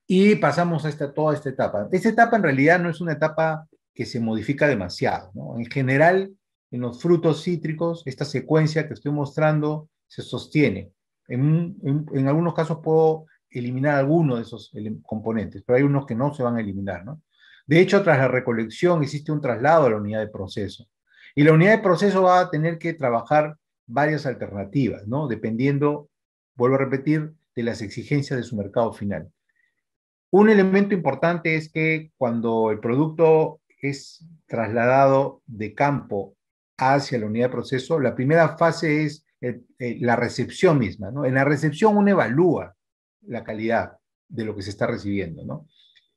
Y pasamos a toda esta etapa. Esta etapa en realidad no es una etapa que se modifica demasiado, ¿no? En general, en los frutos cítricos, esta secuencia que estoy mostrando se sostiene. En algunos casos puedo eliminar alguno de esos componentes, pero hay unos que no se van a eliminar, ¿no? De hecho, tras la recolección existe un traslado a la unidad de proceso. Y la unidad de proceso va a tener que trabajar varias alternativas, ¿no? Dependiendo, vuelvo a repetir, de las exigencias de su mercado final. Un elemento importante es que cuando el producto es trasladado de campo hacia la unidad de proceso, la primera fase es la recepción misma, ¿no? En la recepción uno evalúa la calidad de lo que se está recibiendo, ¿no?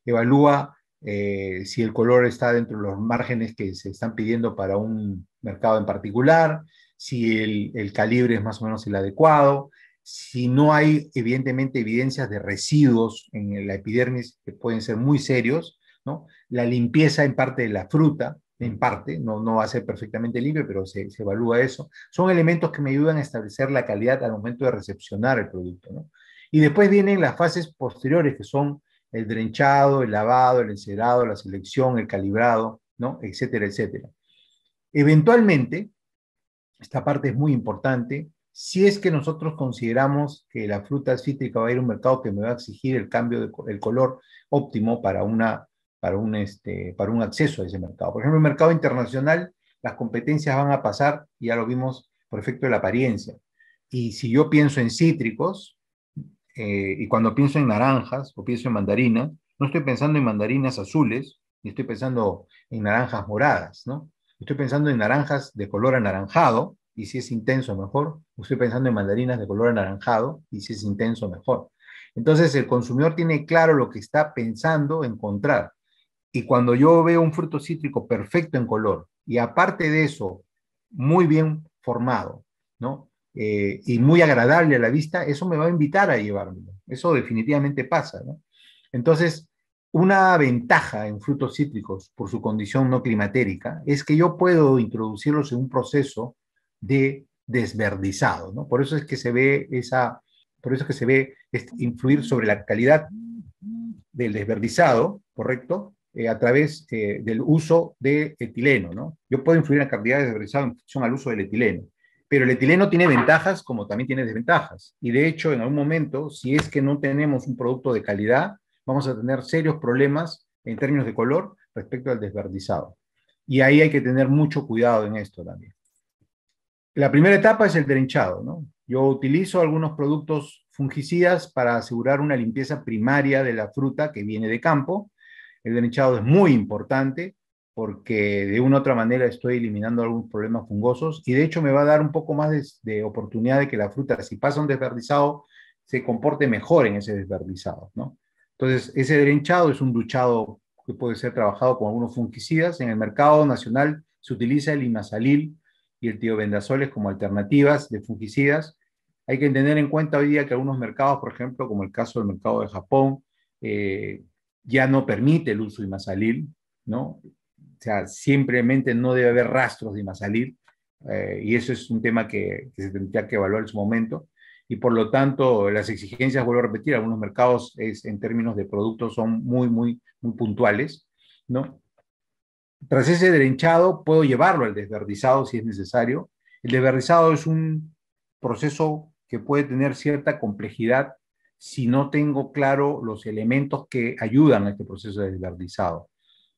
Evalúa si el color está dentro de los márgenes que se están pidiendo para un mercado en particular, si el calibre es más o menos el adecuado, si no hay evidentemente evidencias de residuos en la epidermis que pueden ser muy serios, ¿no? La limpieza en parte de la fruta, en parte, no va a ser perfectamente limpio, pero se evalúa eso. Son elementos que me ayudan a establecer la calidad al momento de recepcionar el producto, ¿no? Y después vienen las fases posteriores, que son el drenchado, el lavado, el encerado, la selección, el calibrado, ¿no? Etcétera, etcétera. Eventualmente, esta parte es muy importante, si es que nosotros consideramos que la fruta cítrica va a ir a un mercado que me va a exigir el cambio del color óptimo para un acceso a ese mercado. Por ejemplo, en el mercado internacional, las competencias van a pasar, y ya lo vimos por efecto de la apariencia. Y si yo pienso en cítricos, y cuando pienso en naranjas o pienso en mandarinas, no estoy pensando en mandarinas azules, ni estoy pensando en naranjas moradas, ¿no? Estoy pensando en naranjas de color anaranjado, y si es intenso, mejor. Estoy pensando en mandarinas de color anaranjado, y si es intenso, mejor. Entonces, el consumidor tiene claro lo que está pensando encontrar. Y cuando yo veo un fruto cítrico perfecto en color, y aparte de eso, muy bien formado, ¿no? Y muy agradable a la vista, eso me va a invitar a llevármelo. Eso definitivamente pasa, ¿no? Entonces, una ventaja en frutos cítricos por su condición no climatérica es que yo puedo introducirlos en un proceso de desverdizado, ¿no? Por eso es que se ve por eso es que se ve influir sobre la calidad del desverdizado, ¿correcto? A través del uso de etileno, ¿no? Yo puedo influir en la cantidad de desverdizado en función al uso del etileno, pero el etileno tiene ventajas como también tiene desventajas. Y de hecho, en algún momento, si es que no tenemos un producto de calidad, vamos a tener serios problemas en términos de color respecto al desverdizado. Y ahí hay que tener mucho cuidado en esto también. La primera etapa es el drenchado, ¿no? Yo utilizo algunos productos fungicidas para asegurar una limpieza primaria de la fruta que viene de campo. El drenchado es muy importante porque de una u otra manera estoy eliminando algunos problemas fungosos, y de hecho me va a dar un poco más de oportunidad de que la fruta, si pasa un desverdizado, se comporte mejor en ese desverdizado, ¿no? Entonces, ese drenchado es un duchado que puede ser trabajado con algunos fungicidas. En el mercado nacional se utiliza el imasalil y el tiobendazoles como alternativas de fungicidas. Hay que tener en cuenta hoy día que algunos mercados, por ejemplo, como el caso del mercado de Japón, ya no permite el uso de imasalil, ¿no? O sea, simplemente no debe haber rastros de imasalil, y eso es un tema que se tendría que evaluar en su momento. Y por lo tanto, las exigencias, vuelvo a repetir, algunos mercados en términos de productos son muy puntuales, ¿no? Tras ese drenchado, puedo llevarlo al desverdizado si es necesario. El desverdizado es un proceso que puede tener cierta complejidad si no tengo claro los elementos que ayudan a este proceso de desverdizado.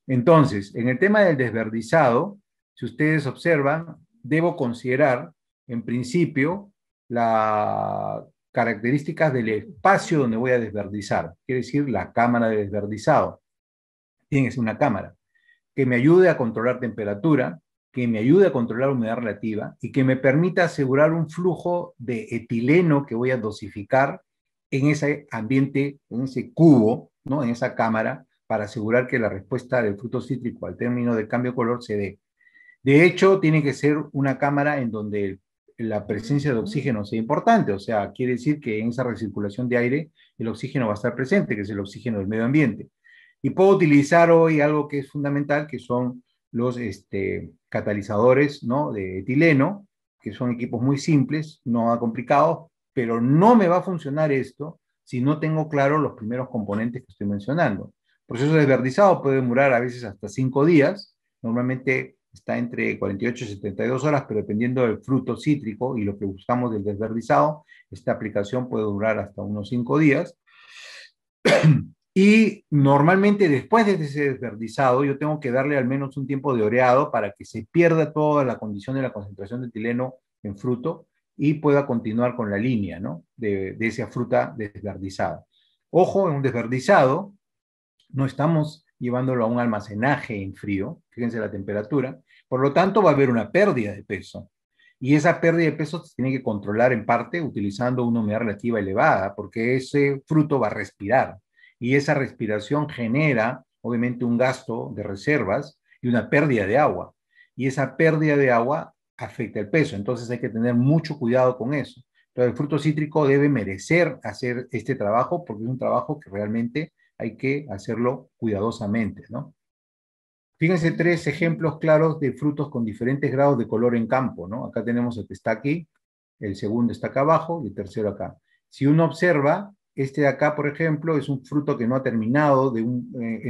Entonces, en el tema del desverdizado, si ustedes observan, debo considerar, en principio, las características del espacio donde voy a desverdizar, quiere decir la cámara de desverdizado. Tiene que ser una cámara que me ayude a controlar temperatura, que me ayude a controlar humedad relativa y que me permita asegurar un flujo de etileno que voy a dosificar en ese ambiente, en ese cubo, ¿no? En esa cámara, para asegurar que la respuesta del fruto cítrico al término del cambio de color se dé. De hecho, tiene que ser una cámara en donde la presencia de oxígeno sea importante, o sea, quiere decir que en esa recirculación de aire el oxígeno va a estar presente, que es el oxígeno del medio ambiente. Y puedo utilizar hoy algo que es fundamental, que son los catalizadores, ¿no? De etileno, que son equipos muy simples, no complicados, pero no me va a funcionar esto si no tengo claro los primeros componentes que estoy mencionando. El proceso de desverdizado puede demorar a veces hasta 5 días, normalmente está entre 48 y 72 horas, pero dependiendo del fruto cítrico y lo que buscamos del desverdizado, esta aplicación puede durar hasta unos 5 días. Y normalmente después de ese desverdizado, yo tengo que darle al menos un tiempo de oreado para que se pierda toda la condición de la concentración de etileno en fruto y pueda continuar con la línea, ¿no? de esa fruta desverdizada. Ojo, en un desverdizado no estamos llevándolo a un almacenaje en frío, fíjense la temperatura, por lo tanto va a haber una pérdida de peso. Y esa pérdida de peso se tiene que controlar en parte utilizando una humedad relativa elevada, porque ese fruto va a respirar. Y esa respiración genera, obviamente, un gasto de reservas y una pérdida de agua. Y esa pérdida de agua afecta el peso. Entonces hay que tener mucho cuidado con eso. Entonces el fruto cítrico debe merecer hacer este trabajo porque es un trabajo que realmente hay que hacerlo cuidadosamente, ¿no? Fíjense tres ejemplos claros de frutos con diferentes grados de color en campo, ¿no? Acá tenemos el que está aquí, el segundo está acá abajo y el tercero acá. Si uno observa, este de acá, por ejemplo, es un fruto que no ha terminado de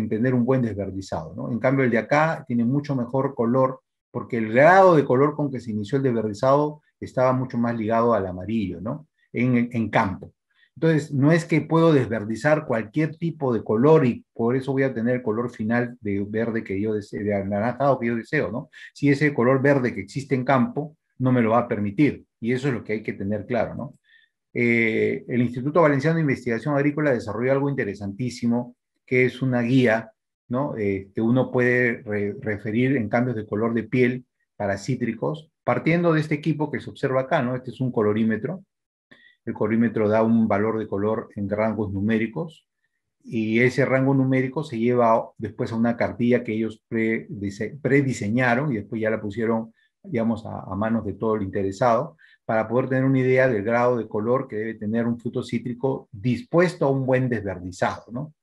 tener un buen desverdizado, ¿no? En cambio, el de acá tiene mucho mejor color porque el grado de color con que se inició el desverdizado estaba mucho más ligado al amarillo, ¿no? En campo. Entonces, no es que puedo desverdizar cualquier tipo de color y por eso voy a tener el color final de verde que yo deseo, de anaranjado que yo deseo, ¿no? Si ese color verde que existe en campo no me lo va a permitir. Y eso es lo que hay que tener claro, ¿no? El Instituto Valenciano de Investigación Agrícola desarrolló algo interesantísimo, que es una guía, ¿no? Que uno puede referir en cambios de color de piel para cítricos, partiendo de este equipo que se observa acá, ¿no? Este es un colorímetro. El colorímetro da un valor de color en rangos numéricos y ese rango numérico se lleva después a una cartilla que ellos prediseñaron y después ya la pusieron, digamos, a manos de todo el interesado para poder tener una idea del grado de color que debe tener un fruto cítrico dispuesto a un buen desverdizado, ¿no?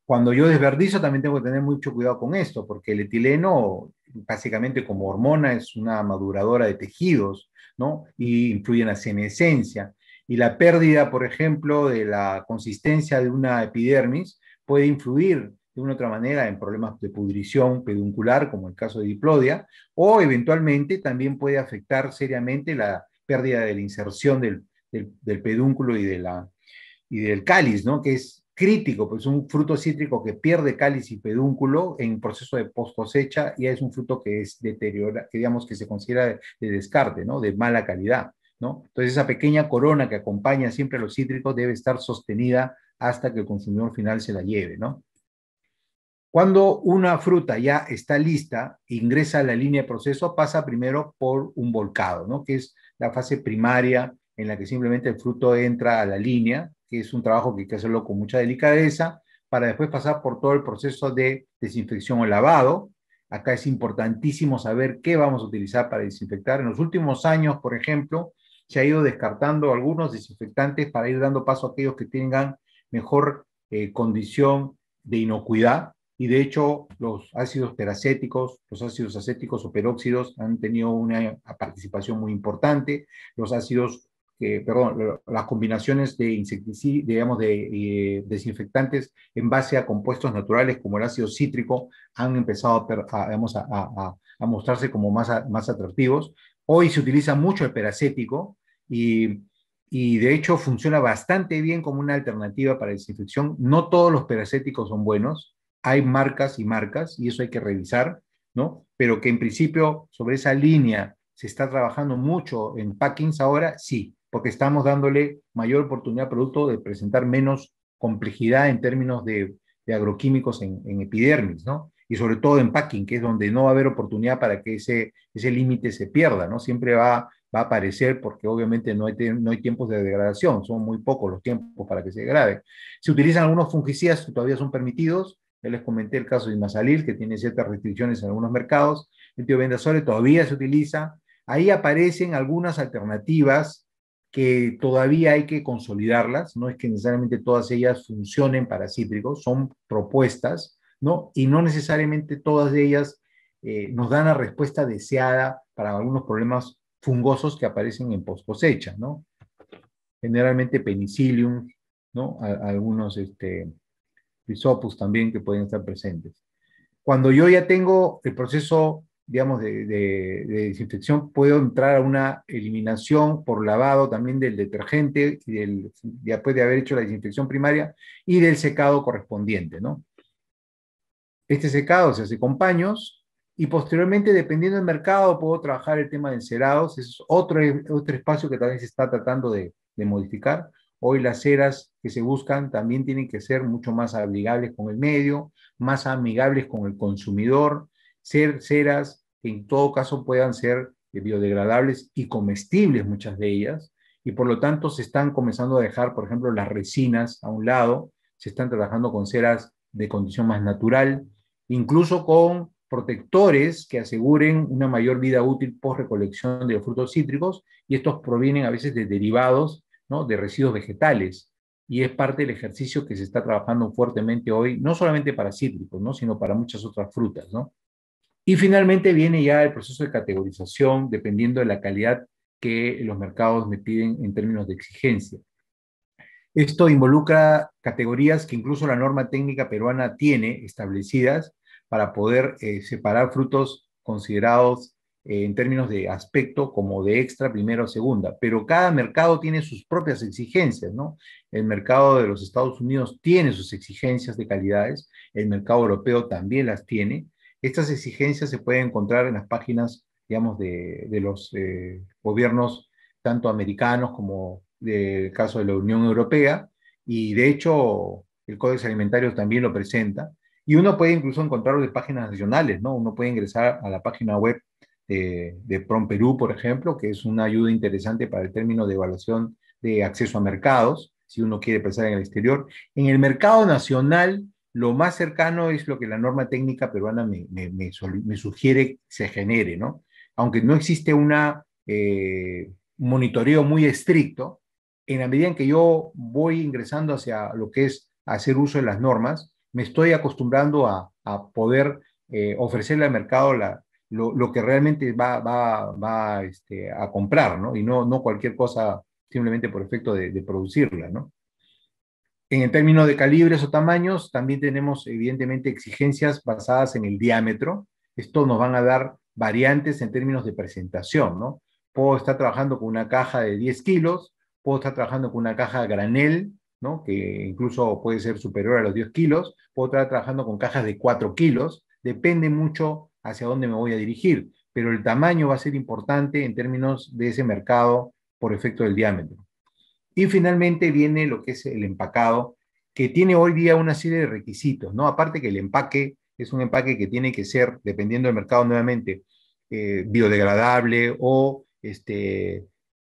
Cuando yo desverdizo también tengo que tener mucho cuidado con esto, porque el etileno, básicamente como hormona, es una maduradora de tejidos, ¿no? Y influye en la senescencia. Y la pérdida, por ejemplo, de la consistencia de una epidermis puede influir de una u otra manera en problemas de pudrición peduncular, como el caso de diplodia, o eventualmente también puede afectar seriamente la pérdida de la inserción del pedúnculo y del cáliz, ¿no? Que es crítico, pues un fruto cítrico que pierde cáliz y pedúnculo en proceso de post cosecha ya es un fruto que es deteriora, que digamos que se considera de descarte, ¿no? De mala calidad, ¿no? Entonces esa pequeña corona que acompaña siempre a los cítricos debe estar sostenida hasta que el consumidor final se la lleve, ¿no? Cuando una fruta ya está lista, ingresa a la línea de proceso, pasa primero por un volcado, ¿no? Que es la fase primaria en la que simplemente el fruto entra a la línea, que es un trabajo que hay que hacerlo con mucha delicadeza, para después pasar por todo el proceso de desinfección o lavado. Acá es importantísimo saber qué vamos a utilizar para desinfectar. En los últimos años, por ejemplo, se ha ido descartando algunos desinfectantes para ir dando paso a aquellos que tengan mejor condición de inocuidad y de hecho los ácidos peracéticos, los ácidos acéticos o peróxidos han tenido una participación muy importante, los ácidos, perdón, las combinaciones de insecticidas, digamos, de desinfectantes en base a compuestos naturales como el ácido cítrico han empezado digamos, a mostrarse como más atractivos. Hoy se utiliza mucho el peracético y y de hecho funciona bastante bien como una alternativa para desinfección. No todos los peracéticos son buenos, hay marcas y marcas, y eso hay que revisar, ¿no? Pero que en principio sobre esa línea se está trabajando mucho en packings ahora, sí, porque estamos dándole mayor oportunidad al producto de presentar menos complejidad en términos de agroquímicos en epidermis, ¿no? Y sobre todo en packing, que es donde no va a haber oportunidad para que ese límite se pierda, ¿no? Siempre va a aparecer porque obviamente no hay tiempos de degradación, son muy pocos los tiempos para que se degrade. Se utilizan algunos fungicidas que todavía son permitidos, ya les comenté el caso de Imasalil, que tiene ciertas restricciones en algunos mercados, el tiobendazole todavía se utiliza, ahí aparecen algunas alternativas que todavía hay que consolidarlas, no es que necesariamente todas ellas funcionen para cítricos, son propuestas, ¿no? Y no necesariamente todas ellas nos dan la respuesta deseada para algunos problemas fungosos que aparecen en post cosecha, ¿no? Generalmente penicillium, ¿no? Algunos Rhizopus también que pueden estar presentes. Cuando yo ya tengo el proceso, digamos, de desinfección, puedo entrar a una eliminación por lavado también del detergente, después de haber hecho la desinfección primaria, y del secado correspondiente, ¿no? Este secado se hace con paños y posteriormente, dependiendo del mercado, puedo trabajar el tema de encerados. Ese es otro espacio que también se está tratando de modificar. Hoy las ceras que se buscan también tienen que ser mucho más amigables con el medio, más amigables con el consumidor, ser ceras que en todo caso puedan ser biodegradables y comestibles muchas de ellas, y por lo tanto se están comenzando a dejar, por ejemplo, las resinas a un lado, se están trabajando con ceras de condición más natural, incluso con protectores que aseguren una mayor vida útil post recolección de los frutos cítricos, y estos provienen a veces de derivados, ¿no? De residuos vegetales, y es parte del ejercicio que se está trabajando fuertemente hoy, no solamente para cítricos, ¿no? Sino para muchas otras frutas, ¿no? Y finalmente viene ya el proceso de categorización, dependiendo de la calidad que los mercados me piden en términos de exigencia. Esto involucra categorías que incluso la norma técnica peruana tiene establecidas para poder separar frutos considerados en términos de aspecto como de extra, primera o segunda, pero cada mercado tiene sus propias exigencias, ¿no? El mercado de los Estados Unidos tiene sus exigencias de calidades, el mercado europeo también las tiene. Estas exigencias se pueden encontrar en las páginas, digamos, de los gobiernos tanto americanos como del caso de la Unión Europea, y de hecho el Código Alimentario también lo presenta, y uno puede incluso encontrarlo de páginas nacionales, ¿no? Uno puede ingresar a la página web de PROMPerú, por ejemplo, que es una ayuda interesante para el término de evaluación de acceso a mercados, si uno quiere pensar en el exterior. En el mercado nacional, lo más cercano es lo que la norma técnica peruana me sugiere se genere, ¿no? Aunque no existe un monitoreo muy estricto, en la medida en que yo voy ingresando hacia lo que es hacer uso de las normas, me estoy acostumbrando a poder ofrecerle al mercado lo que realmente va a comprar, ¿no? Y no cualquier cosa simplemente por efecto de producirla, ¿no? En el término de calibres o tamaños, también tenemos evidentemente exigencias basadas en el diámetro. Esto nos van a dar variantes en términos de presentación, ¿no? Puedo estar trabajando con una caja de 10 kilos, puedo estar trabajando con una caja granel, ¿no? Que incluso puede ser superior a los 10 kilos, puedo estar trabajando con cajas de 4 kilos, depende mucho hacia dónde me voy a dirigir, pero el tamaño va a ser importante en términos de ese mercado por efecto del diámetro. Y finalmente viene lo que es el empacado, que tiene hoy día una serie de requisitos, ¿no? Aparte que el empaque es un empaque que tiene que ser, dependiendo del mercado nuevamente, biodegradable o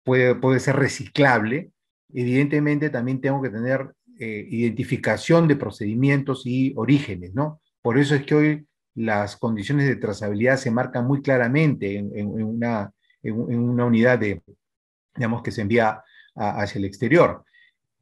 puede ser reciclable. Evidentemente también tengo que tener identificación de procedimientos y orígenes, ¿no? Por eso es que hoy las condiciones de trazabilidad se marcan muy claramente en una unidad digamos, que se envía hacia el exterior,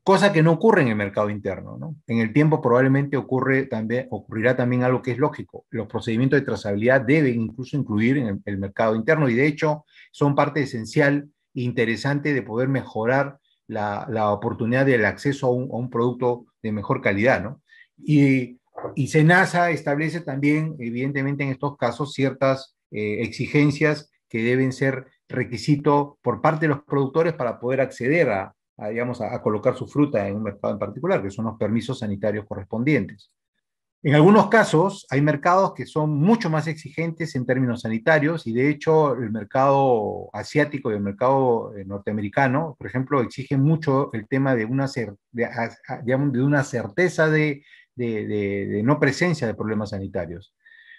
cosa que no ocurre en el mercado interno, ¿no? En el tiempo probablemente ocurrirá también algo que es lógico. Los procedimientos de trazabilidad deben incluso incluir en el mercado interno, y de hecho son parte esencial e interesante de poder mejorar la oportunidad del acceso a un producto de mejor calidad, ¿no? Y SENASA establece también, evidentemente en estos casos, ciertas exigencias que deben ser requisito por parte de los productores para poder acceder digamos, a colocar su fruta en un mercado en particular, que son los permisos sanitarios correspondientes. En algunos casos hay mercados que son mucho más exigentes en términos sanitarios y de hecho el mercado asiático y el mercado norteamericano, por ejemplo, exigen mucho el tema de digamos, de una certeza de no presencia de problemas sanitarios.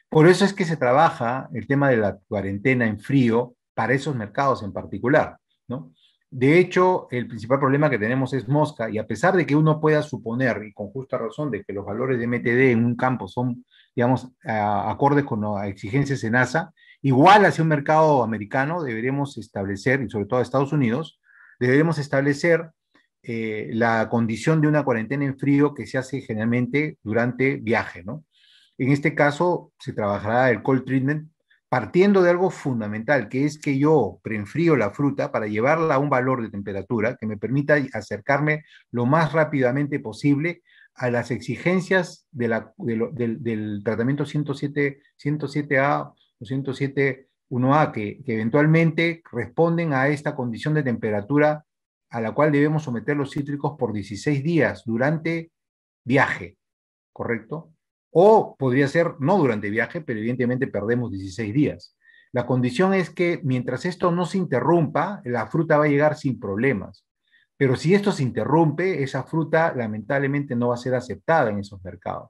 Por eso es que se trabaja el tema de la cuarentena en frío para esos mercados en particular, ¿no? De hecho, el principal problema que tenemos es mosca, y a pesar de que uno pueda suponer, y con justa razón, de que los valores de MTD en un campo son, digamos, acordes con las exigencias en ASA, igual hacia un mercado americano deberíamos establecer, y sobre todo a Estados Unidos, deberíamos establecer la condición de una cuarentena en frío que se hace generalmente durante viaje, ¿no? En este caso, se trabajará el cold treatment partiendo de algo fundamental, que es que yo preenfrío la fruta para llevarla a un valor de temperatura que me permita acercarme lo más rápidamente posible a las exigencias del tratamiento 107, 107A o 107.1A, que eventualmente responden a esta condición de temperatura a la cual debemos someter los cítricos por 16 días durante viaje, ¿correcto? O podría ser no durante viaje, pero evidentemente perdemos 16 días. La condición es que mientras esto no se interrumpa, la fruta va a llegar sin problemas. Pero si esto se interrumpe, esa fruta lamentablemente no va a ser aceptada en esos mercados,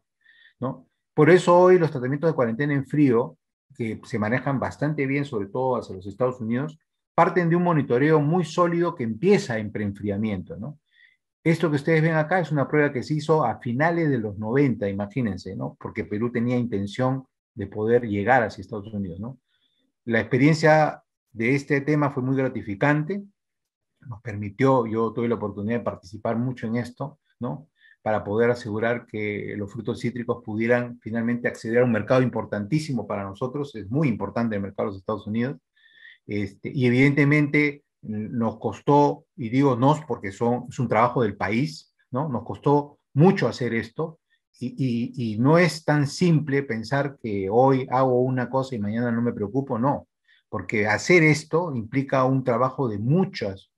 ¿no? Por eso hoy los tratamientos de cuarentena en frío, que se manejan bastante bien, sobre todo hacia los Estados Unidos, parten de un monitoreo muy sólido que empieza en preenfriamiento, ¿no? Esto que ustedes ven acá es una prueba que se hizo a finales de los 90, imagínense, ¿no? Porque Perú tenía intención de poder llegar hacia Estados Unidos, ¿no? La experiencia de este tema fue muy gratificante, nos permitió, yo tuve la oportunidad de participar mucho en esto, ¿no? Para poder asegurar que los frutos cítricos pudieran finalmente acceder a un mercado importantísimo para nosotros, es muy importante el mercado de los Estados Unidos, y evidentemente nos costó, y digo nos porque es un trabajo del país, ¿no? Nos costó mucho hacer esto y no es tan simple pensar que hoy hago una cosa y mañana no me preocupo, no, porque hacer esto implica un trabajo de muchas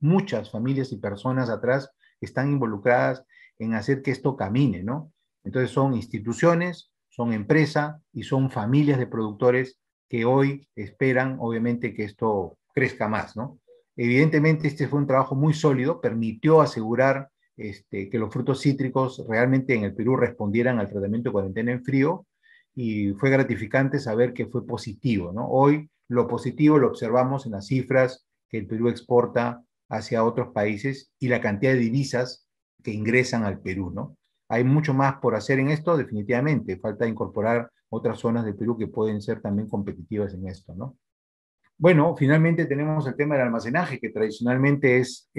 familias y personas atrás que están involucradas en hacer que esto camine, ¿no? Entonces son instituciones, son empresas y son familias de productores que hoy esperan, obviamente, que esto crezca más, ¿no? Evidentemente, este fue un trabajo muy sólido, permitió asegurar que los frutos cítricos realmente en el Perú respondieran al tratamiento de cuarentena en frío y fue gratificante saber que fue positivo, ¿no? Hoy lo positivo lo observamos en las cifras que el Perú exporta hacia otros países y la cantidad de divisas que ingresan al Perú, ¿no? Hay mucho más por hacer en esto, definitivamente. Falta incorporar otras zonas del Perú que pueden ser también competitivas en esto, ¿no? Bueno, finalmente tenemos el tema del almacenaje, que tradicionalmente es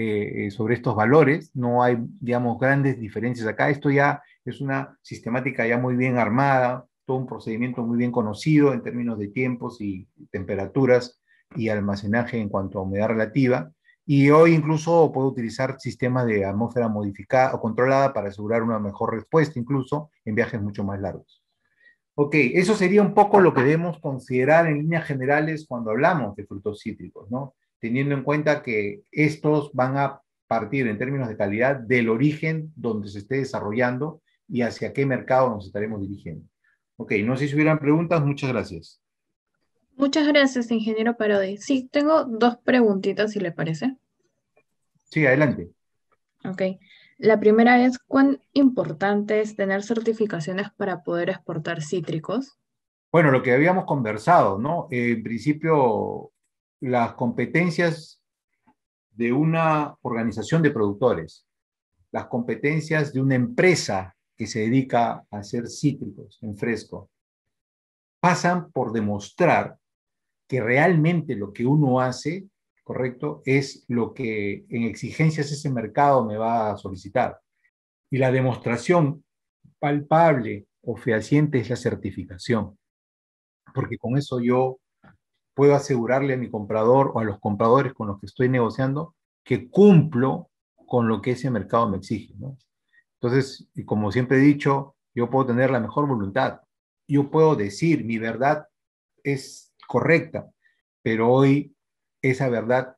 sobre estos valores. No hay, digamos, grandes diferencias acá. Esto ya es una sistemática ya muy bien armada, todo un procedimiento muy bien conocido en términos de tiempos y temperaturas y almacenaje en cuanto a humedad relativa. Y hoy incluso puedo utilizar sistemas de atmósfera modificada o controlada para asegurar una mejor respuesta, incluso en viajes mucho más largos. Ok, eso sería un poco lo que debemos considerar en líneas generales cuando hablamos de frutos cítricos, ¿no? Teniendo en cuenta que estos van a partir en términos de calidad del origen donde se esté desarrollando y hacia qué mercado nos estaremos dirigiendo. Ok, no sé si hubieran preguntas, muchas gracias. Muchas gracias, ingeniero Parodi. Sí, tengo dos preguntitas, si le parece. Sí, adelante. Ok. La primera es, ¿cuán importante es tener certificaciones para poder exportar cítricos? Bueno, lo que habíamos conversado, ¿no? En principio, las competencias de una organización de productores, las competencias de una empresa que se dedica a hacer cítricos en fresco, pasan por demostrar que realmente lo que uno hace, correcto, es lo que en exigencias ese mercado me va a solicitar. Y la demostración palpable o fehaciente es la certificación, porque con eso yo puedo asegurarle a mi comprador o a los compradores con los que estoy negociando que cumplo con lo que ese mercado me exige, ¿no? Entonces, y como siempre he dicho, yo puedo tener la mejor voluntad, yo puedo decir mi verdad es correcta, pero hoy esa verdad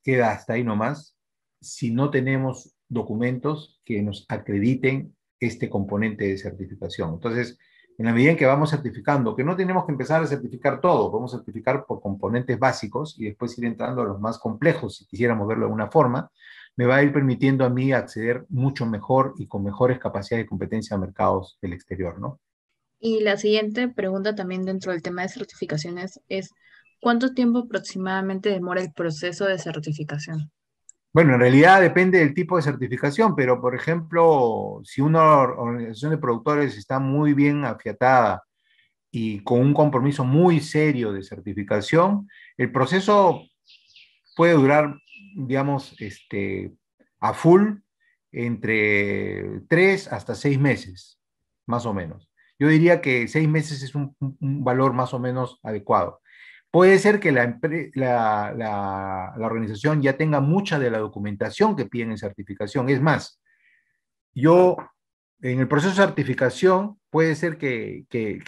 queda hasta ahí nomás si no tenemos documentos que nos acrediten este componente de certificación. Entonces, en la medida en que vamos certificando, que no tenemos que empezar a certificar todo, podemos certificar por componentes básicos y después ir entrando a los más complejos, si quisiéramos verlo de alguna forma, me va a ir permitiendo a mí acceder mucho mejor y con mejores capacidades de competencia a mercados del exterior, ¿no? Y la siguiente pregunta también dentro del tema de certificaciones es, ¿cuánto tiempo aproximadamente demora el proceso de certificación? Bueno, en realidad depende del tipo de certificación, pero por ejemplo, si una organización de productores está muy bien afiatada y con un compromiso muy serio de certificación, el proceso puede durar, digamos, a full entre 3 hasta 6 meses, más o menos. Yo diría que 6 meses es un valor más o menos adecuado. Puede ser que la organización ya tenga mucha de la documentación que piden en certificación. Es más, yo en el proceso de certificación puede ser que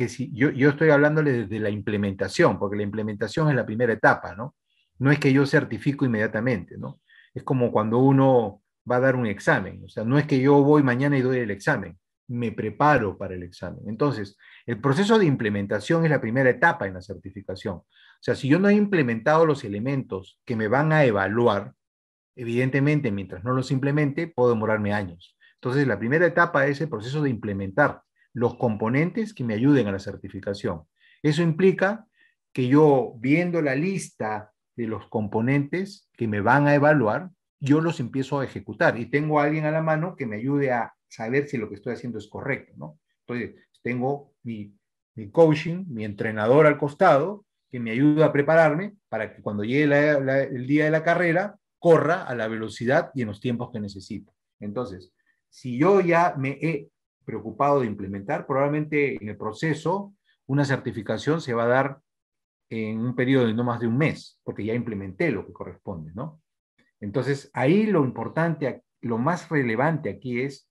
si yo estoy hablándole desde la implementación, porque la implementación es la primera etapa, ¿no? No es que yo certifico inmediatamente, ¿no? Es como cuando uno va a dar un examen, o sea, no es que yo voy mañana y doy el examen, me preparo para el examen. Entonces, el proceso de implementación es la primera etapa en la certificación. O sea, si yo no he implementado los elementos que me van a evaluar, evidentemente, mientras no los implemente, puedo demorarme años. Entonces, la primera etapa es el proceso de implementar los componentes que me ayuden a la certificación. Eso implica que yo, viendo la lista de los componentes que me van a evaluar, yo los empiezo a ejecutar y tengo a alguien a la mano que me ayude a saber si lo que estoy haciendo es correcto, ¿no? Entonces, tengo mi coaching, mi entrenador al costado, que me ayuda a prepararme para que cuando llegue el día de la carrera, corra a la velocidad y en los tiempos que necesito. Entonces, si yo ya me he preocupado de implementar, probablemente en el proceso una certificación se va a dar en un periodo de no más de un mes, porque ya implementé lo que corresponde, ¿no? Entonces, ahí lo importante, lo más relevante aquí es,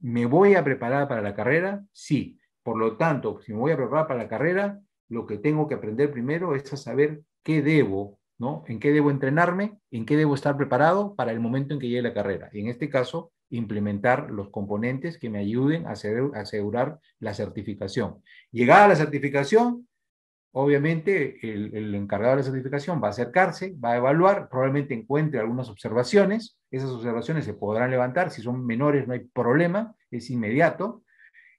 ¿me voy a preparar para la carrera? Sí. Por lo tanto, si me voy a preparar para la carrera, lo que tengo que aprender primero es a saber qué debo, ¿no? En qué debo entrenarme, en qué debo estar preparado para el momento en que llegue la carrera. Y en este caso, implementar los componentes que me ayuden a asegurar la certificación. Llegada a la certificación, obviamente el encargado de la certificación va a acercarse, va a evaluar, probablemente encuentre algunas observaciones, esas observaciones se podrán levantar, si son menores no hay problema, es inmediato,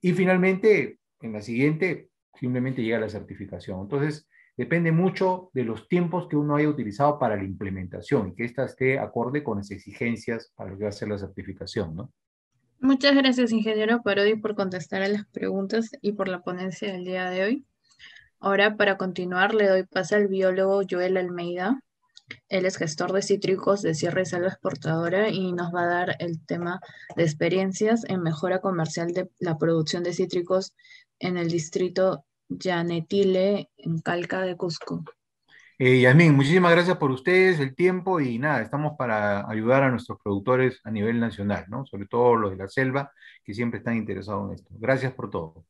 y finalmente en la siguiente simplemente llega la certificación. Entonces, depende mucho de los tiempos que uno haya utilizado para la implementación y que ésta esté acorde con las exigencias para lo que va a ser la certificación, ¿no? Muchas gracias, ingeniero Parodi, por contestar a las preguntas y por la ponencia del día de hoy. Ahora, para continuar, le doy paso al biólogo Joel Almeida. Él es gestor de cítricos de Sierra y Selva Exportadora y nos va a dar el tema de experiencias en mejora comercial de la producción de cítricos en el distrito Llanetile, en Calca de Cusco. Yasmín, muchísimas gracias por ustedes, el tiempo y nada, estamos para ayudar a nuestros productores a nivel nacional, ¿no? Sobre todo los de la selva, que siempre están interesados en esto. Gracias por todo.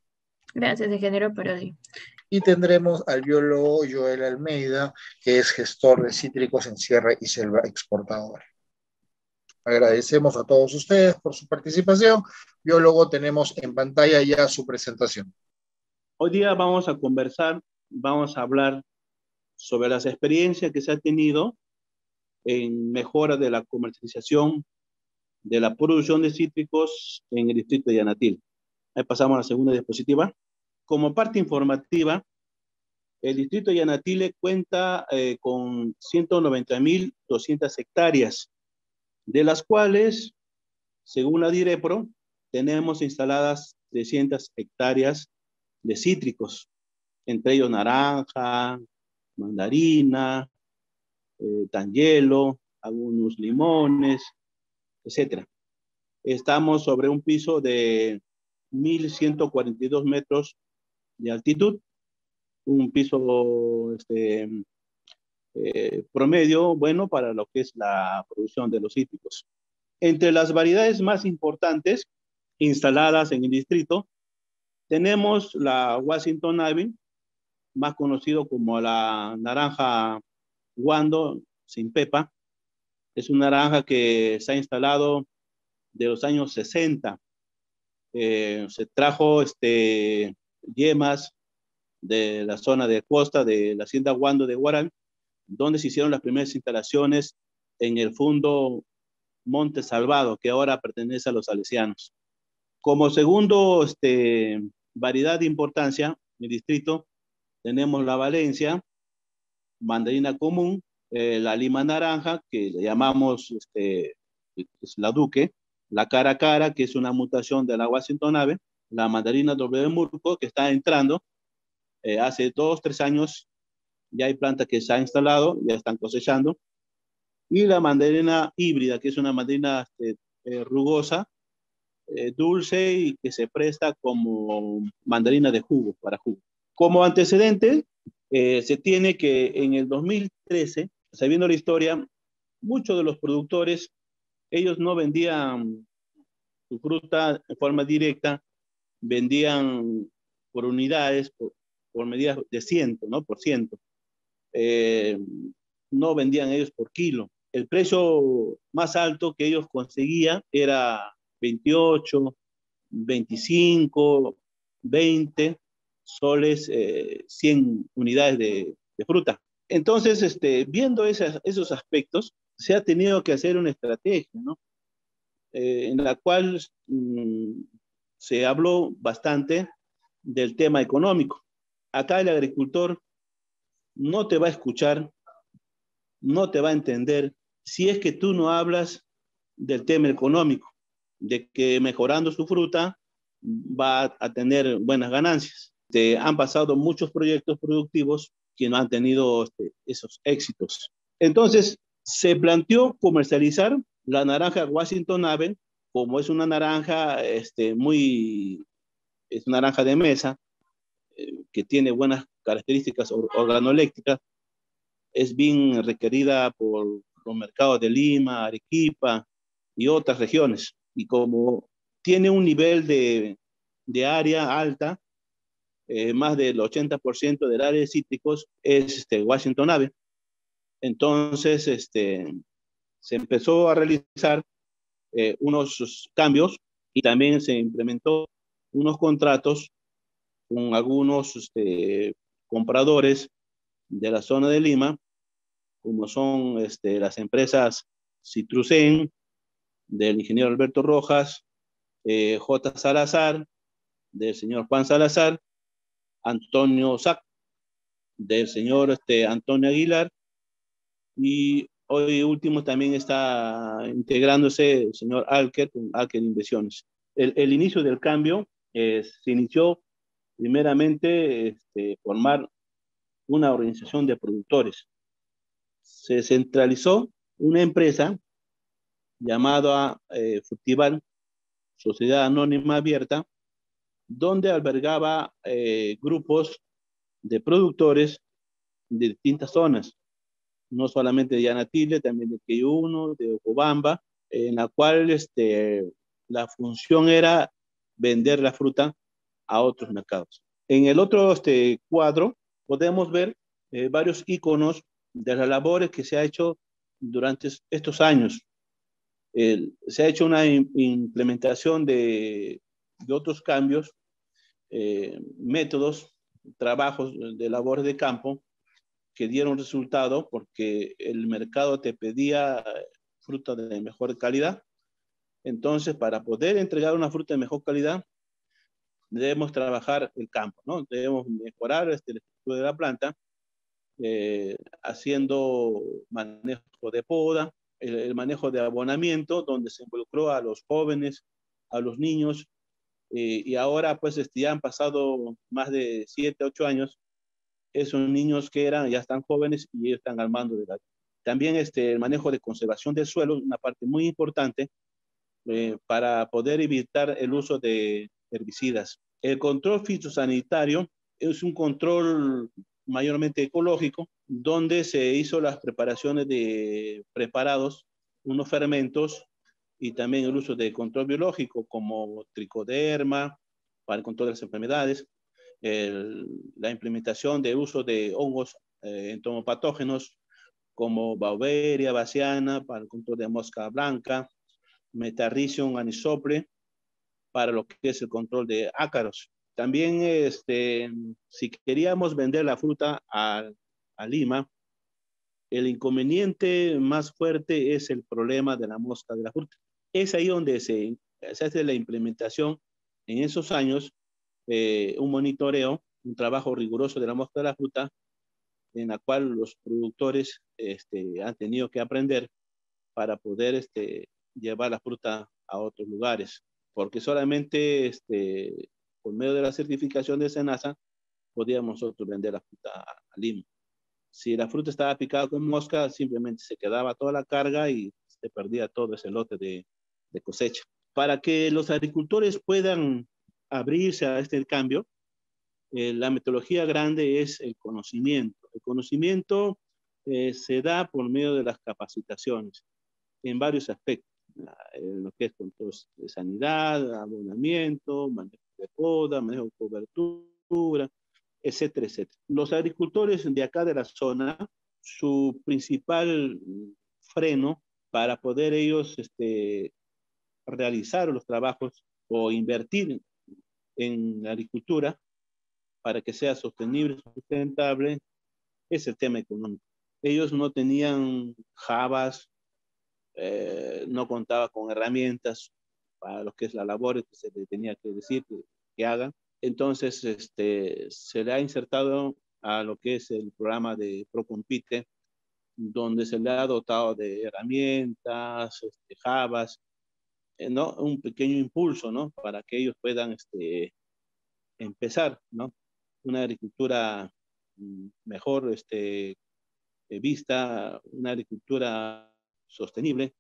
Gracias, ingeniero Parodi. Y tendremos al biólogo Joel Almeida, que es gestor de cítricos en Sierra y Selva Exportadora. Agradecemos a todos ustedes por su participación. Biólogo, tenemos en pantalla ya su presentación. Hoy día vamos a conversar, vamos a hablar sobre las experiencias que se ha tenido en mejora de la comercialización de la producción de cítricos en el distrito de Llanatil. Ahí pasamos a la segunda diapositiva. Como parte informativa, el distrito de Llanatile cuenta con 190.200 hectáreas, de las cuales, según la Direpro, tenemos instaladas 300 hectáreas de cítricos, entre ellos naranja, mandarina, tangelo, algunos limones, etcétera. Estamos sobre un piso de 1.142 metros de altitud, un piso promedio bueno para lo que es la producción de los cítricos. Entre las variedades más importantes instaladas en el distrito, tenemos la Washington Ivy, más conocido como la naranja Guando sin pepa. Es una naranja que se ha instalado de los años 60. Se trajo yemas de la zona de costa de la hacienda Guando de Guaral, donde se hicieron las primeras instalaciones en el fondo Monte Salvado, que ahora pertenece a los salesianos. Como segundo variedad de importancia en el distrito, tenemos la Valencia, mandarina común, la lima naranja, que le llamamos es la Duque, la cara a cara, que es una mutación de la Washington Ave, la mandarina doble de Murco, que está entrando, hace 2-3 años ya hay plantas que se han instalado, ya están cosechando, y la mandarina híbrida, que es una mandarina rugosa, dulce y que se presta como mandarina de jugo, para jugo. Como antecedente, se tiene que en el 2013, sabiendo la historia, muchos de los productores, ellos no vendían su fruta en forma directa, vendían por unidades, por medidas de ciento, ¿no? Por ciento. No vendían ellos por kilo. El precio más alto que ellos conseguían era 28, 25, 20 soles, 100 unidades de fruta. Entonces, viendo esos aspectos, se ha tenido que hacer una estrategia, ¿no? En la cual se habló bastante del tema económico. Acá el agricultor no te va a escuchar, no te va a entender si es que tú no hablas del tema económico, de que mejorando su fruta va a tener buenas ganancias. Han pasado muchos proyectos productivos que no han tenido esos éxitos. Entonces, se planteó comercializar la naranja Washington Ave, como es una naranja es una naranja de mesa, que tiene buenas características organoléctricas, es bien requerida por los mercados de Lima, Arequipa y otras regiones. Y como tiene un nivel de área alta, más del 80% del área de cítricos es Washington Ave. Entonces, se empezó a realizar unos cambios y también se implementó unos contratos con algunos compradores de la zona de Lima, como son las empresas Citrucén, del ingeniero Alberto Rojas, J. Salazar, del señor Juan Salazar, Antonio Sac, del señor Antonio Aguilar, y hoy último también está integrándose el señor Alker, con Alker Inversiones. El inicio del cambio se inició primeramente formar una organización de productores. Se centralizó una empresa llamada Fructival, Sociedad Anónima Abierta, donde albergaba grupos de productores de distintas zonas, no solamente de Yanatile, también de Queyuno, de Ocobamba, en la cual la función era vender la fruta a otros mercados. En el otro cuadro podemos ver varios iconos de las labores que se ha hecho durante estos años. Se ha hecho una implementación de otros cambios, métodos, trabajos de labores de campo que dieron resultado porque el mercado te pedía fruta de mejor calidad. Entonces, para poder entregar una fruta de mejor calidad, debemos trabajar el campo, ¿no? Debemos mejorar la estructura de la planta, haciendo manejo de poda, el manejo de abonamiento, donde se involucró a los jóvenes, a los niños, y ahora pues ya han pasado más de 7, 8 años, esos niños que ya están jóvenes y ellos están al mando de la... También el manejo de conservación del suelo, una parte muy importante para poder evitar el uso de herbicidas. El control fitosanitario es un control mayormente ecológico, donde se hizo las preparaciones de preparados, unos fermentos y también el uso de control biológico como tricoderma para el control de las enfermedades, la implementación de uso de hongos entomopatógenos como Beauveria, Baciana, para el control de mosca blanca, Metarricium anisople, para lo que es el control de ácaros. También, si queríamos vender la fruta a Lima, el inconveniente más fuerte es el problema de la mosca de la fruta. Es ahí donde se hace la implementación en esos años, un monitoreo, un trabajo riguroso de la mosca de la fruta, en la cual los productores han tenido que aprender para poder llevar la fruta a otros lugares, porque solamente por medio de la certificación de SENASA podíamos nosotros vender la fruta a Lima. Si la fruta estaba picada con mosca, simplemente se quedaba toda la carga y se perdía todo ese lote de cosecha. Para que los agricultores puedan abrirse a este cambio, la metodología grande es el conocimiento. El conocimiento se da por medio de las capacitaciones en varios aspectos, lo que es control de sanidad, abonamiento, manejo de poda, manejo de cobertura, etcétera, etcétera. Los agricultores de acá de la zona, su principal freno para poder ellos realizar los trabajos o invertir en la agricultura para que sea sostenible, sustentable, es el tema económico. Ellos no tenían jabas, no contaba con herramientas para lo que es la labor que se le tenía que decir que hagan. Entonces, se le ha insertado a lo que es el programa de Procompite, donde se le ha dotado de herramientas, jabas, ¿no? Un pequeño impulso, ¿no? Para que ellos puedan empezar, ¿no? Una agricultura mejor vista, una agricultura sostenible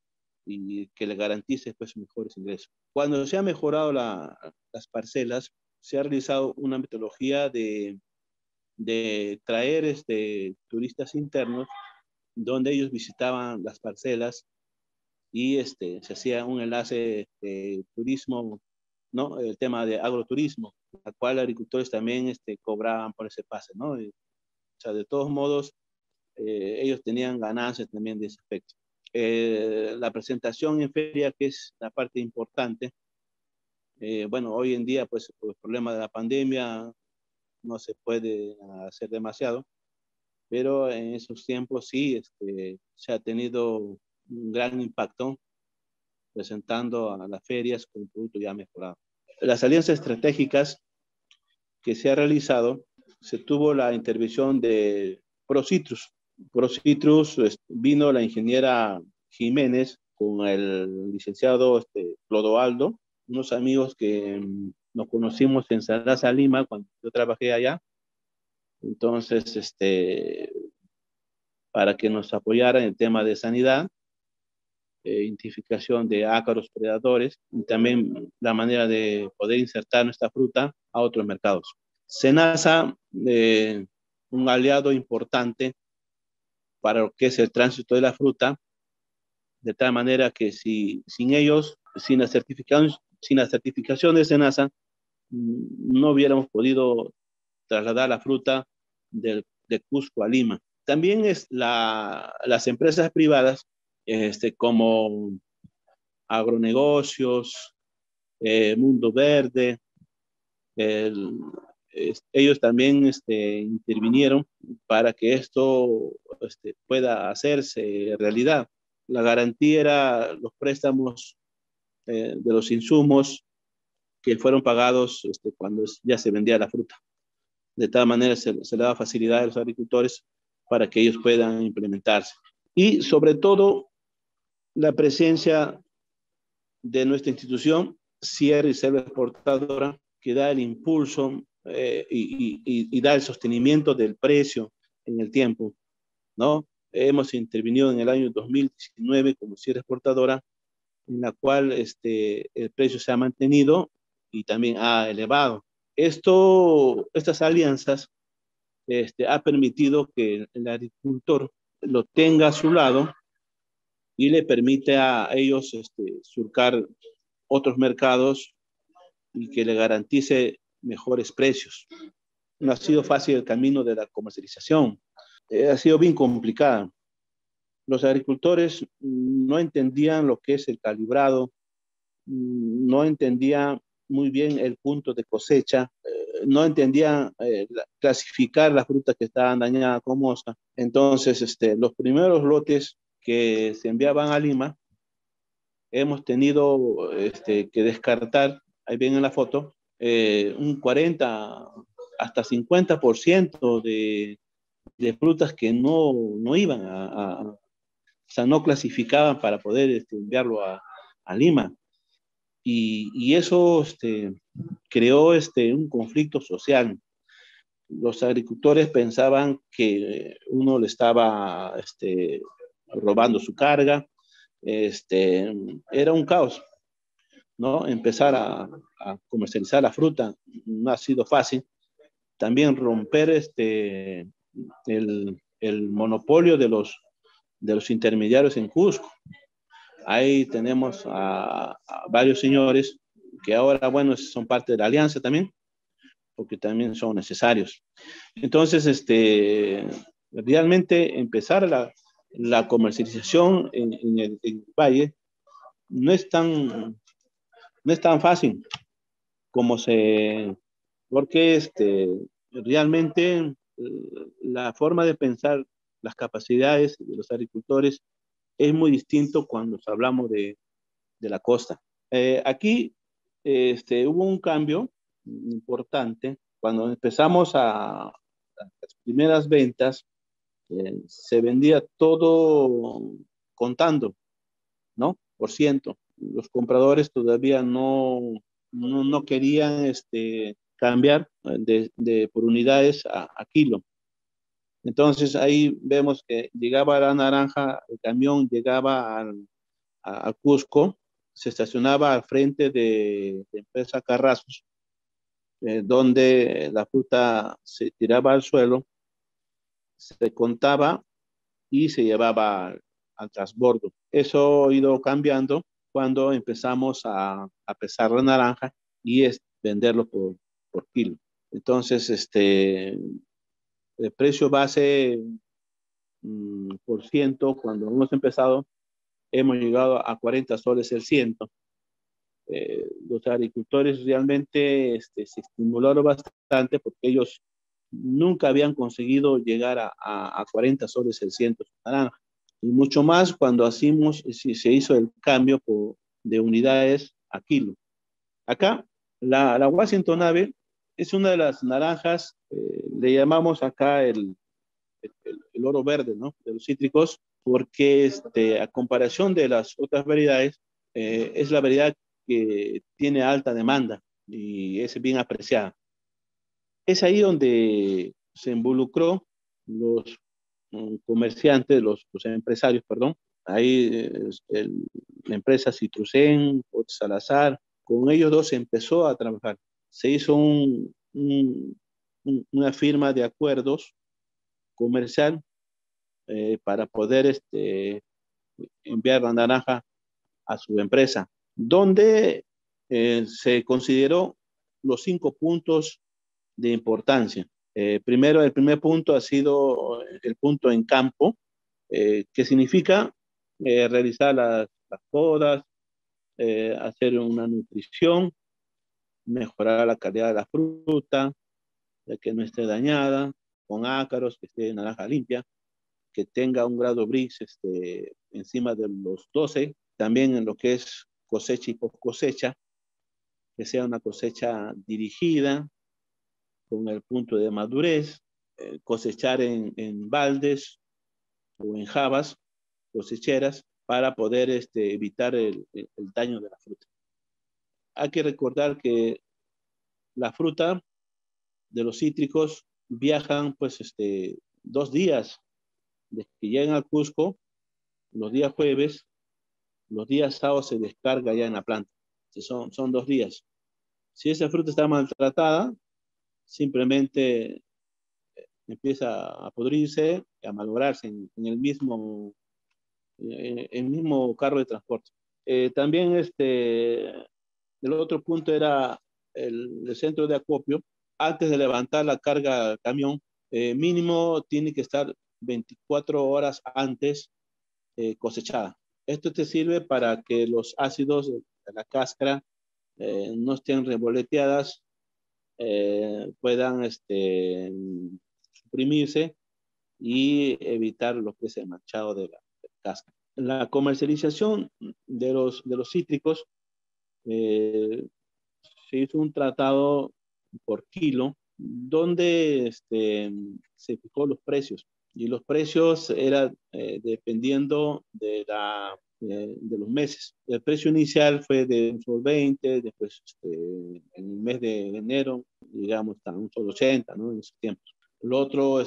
y que le garantice pues mejores ingresos. Cuando se han mejorado las parcelas, se ha realizado una metodología de traer turistas internos, donde ellos visitaban las parcelas y se hacía un enlace de turismo, ¿no? El tema de agroturismo, al cual agricultores también cobraban por ese pase, ¿no? O sea, de todos modos, ellos tenían ganancias también de ese aspecto. La presentación en feria, que es la parte importante, bueno, hoy en día, pues, por el problema de la pandemia, no se puede hacer demasiado, pero en esos tiempos sí se ha tenido un gran impacto presentando a las ferias con un producto ya mejorado. Las alianzas estratégicas que se ha realizado, se tuvo la intervención de ProCitrus. ProCitrus vino la ingeniera Jiménez con el licenciado Clodoaldo, unos amigos que nos conocimos en Sarasa, Lima, cuando yo trabajé allá. Entonces, para que nos apoyaran en el tema de sanidad, identificación de ácaros predadores y también la manera de poder insertar nuestra fruta a otros mercados. SENASA, un aliado importante para lo que es el tránsito de la fruta, de tal manera que sin ellos, sin la certificación de SENASA, no hubiéramos podido trasladar la fruta de Cusco a Lima. También las empresas privadas, como agronegocios, Mundo Verde, ellos también intervinieron para que esto pueda hacerse realidad. La garantía era los préstamos de los insumos que fueron pagados cuando ya se vendía la fruta. De tal manera se le daba facilidad a los agricultores para que ellos puedan implementarse. Y sobre todo, la presencia de nuestra institución, Sierra y Selva Exportadora, que da el impulso y da el sostenimiento del precio en el tiempo, ¿no? Hemos intervenido en el año 2019 como Sierra Exportadora, en la cual el precio se ha mantenido y también ha elevado. Estas alianzas ha permitido que el agricultor lo tenga a su lado y le permite a ellos surcar otros mercados y que le garantice mejores precios. No ha sido fácil el camino de la comercialización, ha sido bien complicada. los agricultores no entendían lo que es el calibrado, no entendían muy bien el punto de cosecha, no entendían clasificar las frutas que estaban dañadas con mosca. Entonces, los primeros lotes que se enviaban a Lima, hemos tenido que descartar, ahí ven en la foto, un 40 hasta 50% de frutas que no iban o sea, no clasificaban para poder enviarlo a Lima. Y eso creó un conflicto social. Los agricultores pensaban que uno le estaba robando su carga. Era un caos, ¿no? Empezar a comercializar la fruta no ha sido fácil. También romper el monopolio de los intermediarios en Cusco. Ahí tenemos a varios señores que ahora, bueno, son parte de la alianza también, porque también son necesarios. Entonces, realmente empezar la comercialización en el valle no es tan fácil porque realmente la forma de pensar, las capacidades de los agricultores es muy distinto cuando hablamos de la costa. Aquí hubo un cambio importante cuando empezamos a las primeras ventas. Se vendía todo contando, ¿no? Por ciento. Los compradores todavía no querían cambiar por unidades a kilo. Entonces ahí vemos que llegaba la naranja, el camión llegaba a Cusco, se estacionaba al frente de empresa Carrazos, donde la fruta se tiraba al suelo, se contaba y se llevaba al transbordo. Eso ha ido cambiando cuando empezamos a pesar la naranja y venderlo por kilo. Entonces, el precio base por ciento, cuando hemos empezado, hemos llegado a 40 soles el ciento. Los agricultores realmente se estimularon bastante porque ellos nunca habían conseguido llegar a 40 soles el ciento de naranja. Y mucho más cuando se hizo el cambio de unidades a kilo. Acá, la Washington Ave es una de las naranjas, le llamamos acá el oro verde, ¿no? De los cítricos, porque a comparación de las otras variedades, es la variedad que tiene alta demanda y es bien apreciada. Es ahí donde se involucró los comerciantes, los empresarios, perdón. Ahí la empresa Citrucén, Salazar, con ellos dos se empezó a trabajar. Se hizo una firma de acuerdos comercial para poder enviar la naranja a su empresa, donde se consideró los 5 puntos de importancia. Primero, el primer punto ha sido el punto en campo, que significa realizar las podas, hacer una nutrición, mejorar la calidad de la fruta, de que no esté dañada, con ácaros, que esté naranja limpia, que tenga un grado BRICS encima de los 12, también en lo que es cosecha y post cosecha, que sea una cosecha dirigida, con el punto de madurez, cosechar en baldes o en jabas cosecheras para poder evitar el daño de la fruta. Hay que recordar que la fruta de los cítricos viajan pues 2 días desde que llegan al Cusco, los días jueves, los días sábados se descarga ya en la planta. Son 2 días. Si esa fruta está maltratada, simplemente empieza a podrirse y a malograrse en el mismo carro de transporte. También el otro punto era el centro de acopio. Antes de levantar la carga al camión, mínimo tiene que estar 24 horas antes cosechada. Esto te sirve para que los ácidos de la cáscara no estén revoloteadas, puedan suprimirse y evitar lo que es el manchado de la cáscara. La comercialización de los cítricos, se hizo un tratado por kilo donde se fijó los precios, y los precios eran dependiendo de los meses. El precio inicial fue de un sol 20, después en el mes de enero llegamos hasta un sol 80, ¿no? En esos tiempos. Lo otro,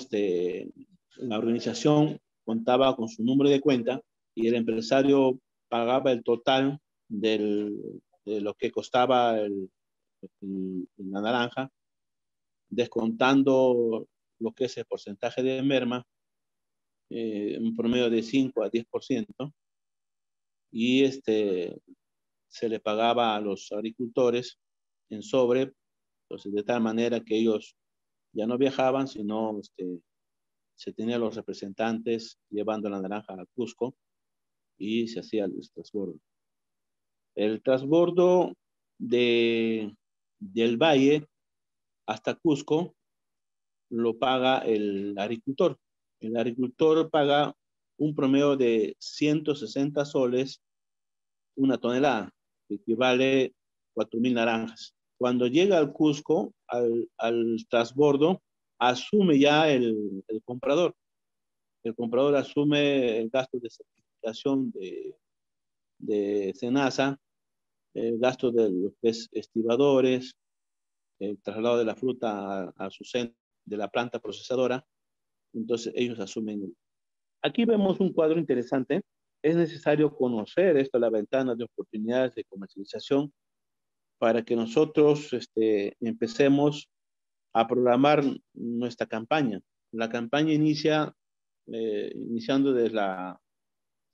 la organización contaba con su número de cuenta y el empresario pagaba el total de lo que costaba la naranja, descontando lo que es el porcentaje de merma, un promedio de 5 a 10%, y se le pagaba a los agricultores en sobre, entonces de tal manera que ellos ya no viajaban, sino se tenían los representantes llevando la naranja a Cusco y se hacía el transbordo. El transbordo del valle hasta Cusco lo paga el agricultor. El agricultor paga un promedio de 160 soles una tonelada, que equivale a 4.000 naranjas. Cuando llega al Cusco, al transbordo, asume ya el comprador. El comprador asume el gasto de certificación de SENASA, el gasto de los estibadores, el traslado de la fruta a su centro de la planta procesadora. Entonces ellos asumen. Aquí vemos un cuadro interesante. Es necesario conocer esto, la ventana de oportunidades de comercialización, para que nosotros empecemos a programar nuestra campaña. La campaña iniciando desde la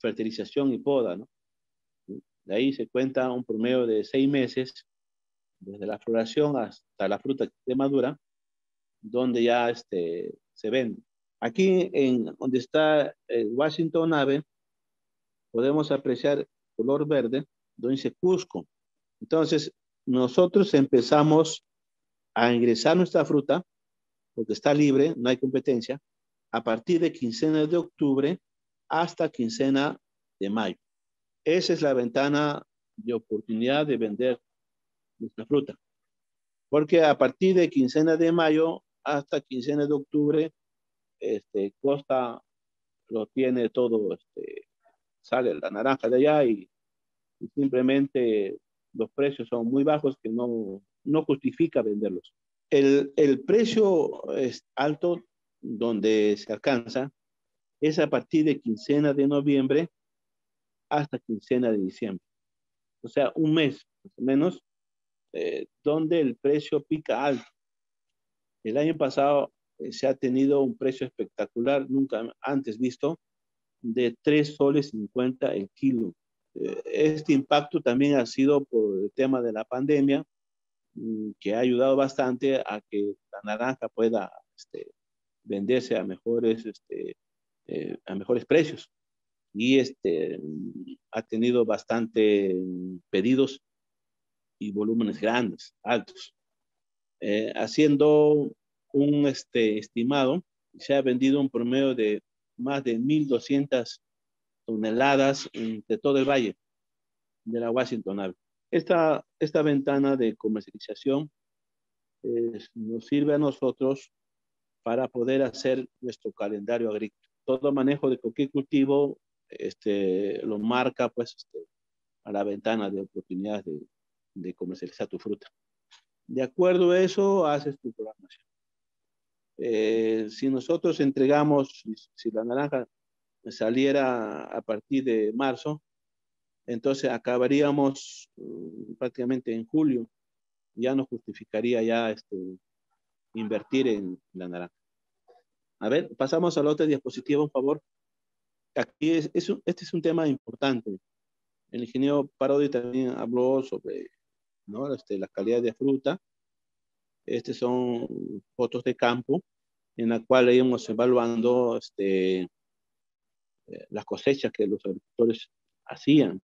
fertilización y poda, ¿no? De ahí se cuenta un promedio de 6 meses, desde la floración hasta la fruta que esté madura, donde ya se vende. Aquí, en donde está el Washington Ave, podemos apreciar color verde, donde dice Cusco. Entonces, nosotros empezamos a ingresar nuestra fruta, porque está libre, no hay competencia, a partir de quincena de octubre hasta quincena de mayo. Esa es la ventana de oportunidad de vender nuestra fruta. Porque a partir de quincena de mayo hasta quincena de octubre, Costa lo tiene todo, sale la naranja de allá y simplemente los precios son muy bajos que no justifica venderlos. El precio es alto donde se alcanza es a partir de quincena de noviembre hasta quincena de diciembre. O sea, un mes más o menos, donde el precio pica alto. El año pasado se ha tenido un precio espectacular, nunca antes visto, de 3 soles 50 el kilo. Este impacto también ha sido por el tema de la pandemia, que ha ayudado bastante a que la naranja pueda venderse a mejores precios. Y ha tenido bastante pedidos y volúmenes grandes, altos. Haciendo un estimado, se ha vendido un promedio de más de 1.200 toneladas de todo el valle de la Washington Ave. Esta ventana de comercialización nos sirve a nosotros para poder hacer nuestro calendario agrícola. Todo manejo de cualquier cultivo lo marca pues a la ventana de oportunidades de comercializar tu fruta. De acuerdo a eso, haces tu programación. Si nosotros entregamos, si la naranja saliera a partir de marzo, entonces acabaríamos prácticamente en julio. Ya no justificaría ya invertir en la naranja. A ver, pasamos a la otra diapositiva, por favor. Aquí este es un tema importante. El ingeniero Parodi también habló sobre, ¿no?, la calidad de fruta. Estas son fotos de campo en la cual íbamos evaluando las cosechas que los agricultores hacían.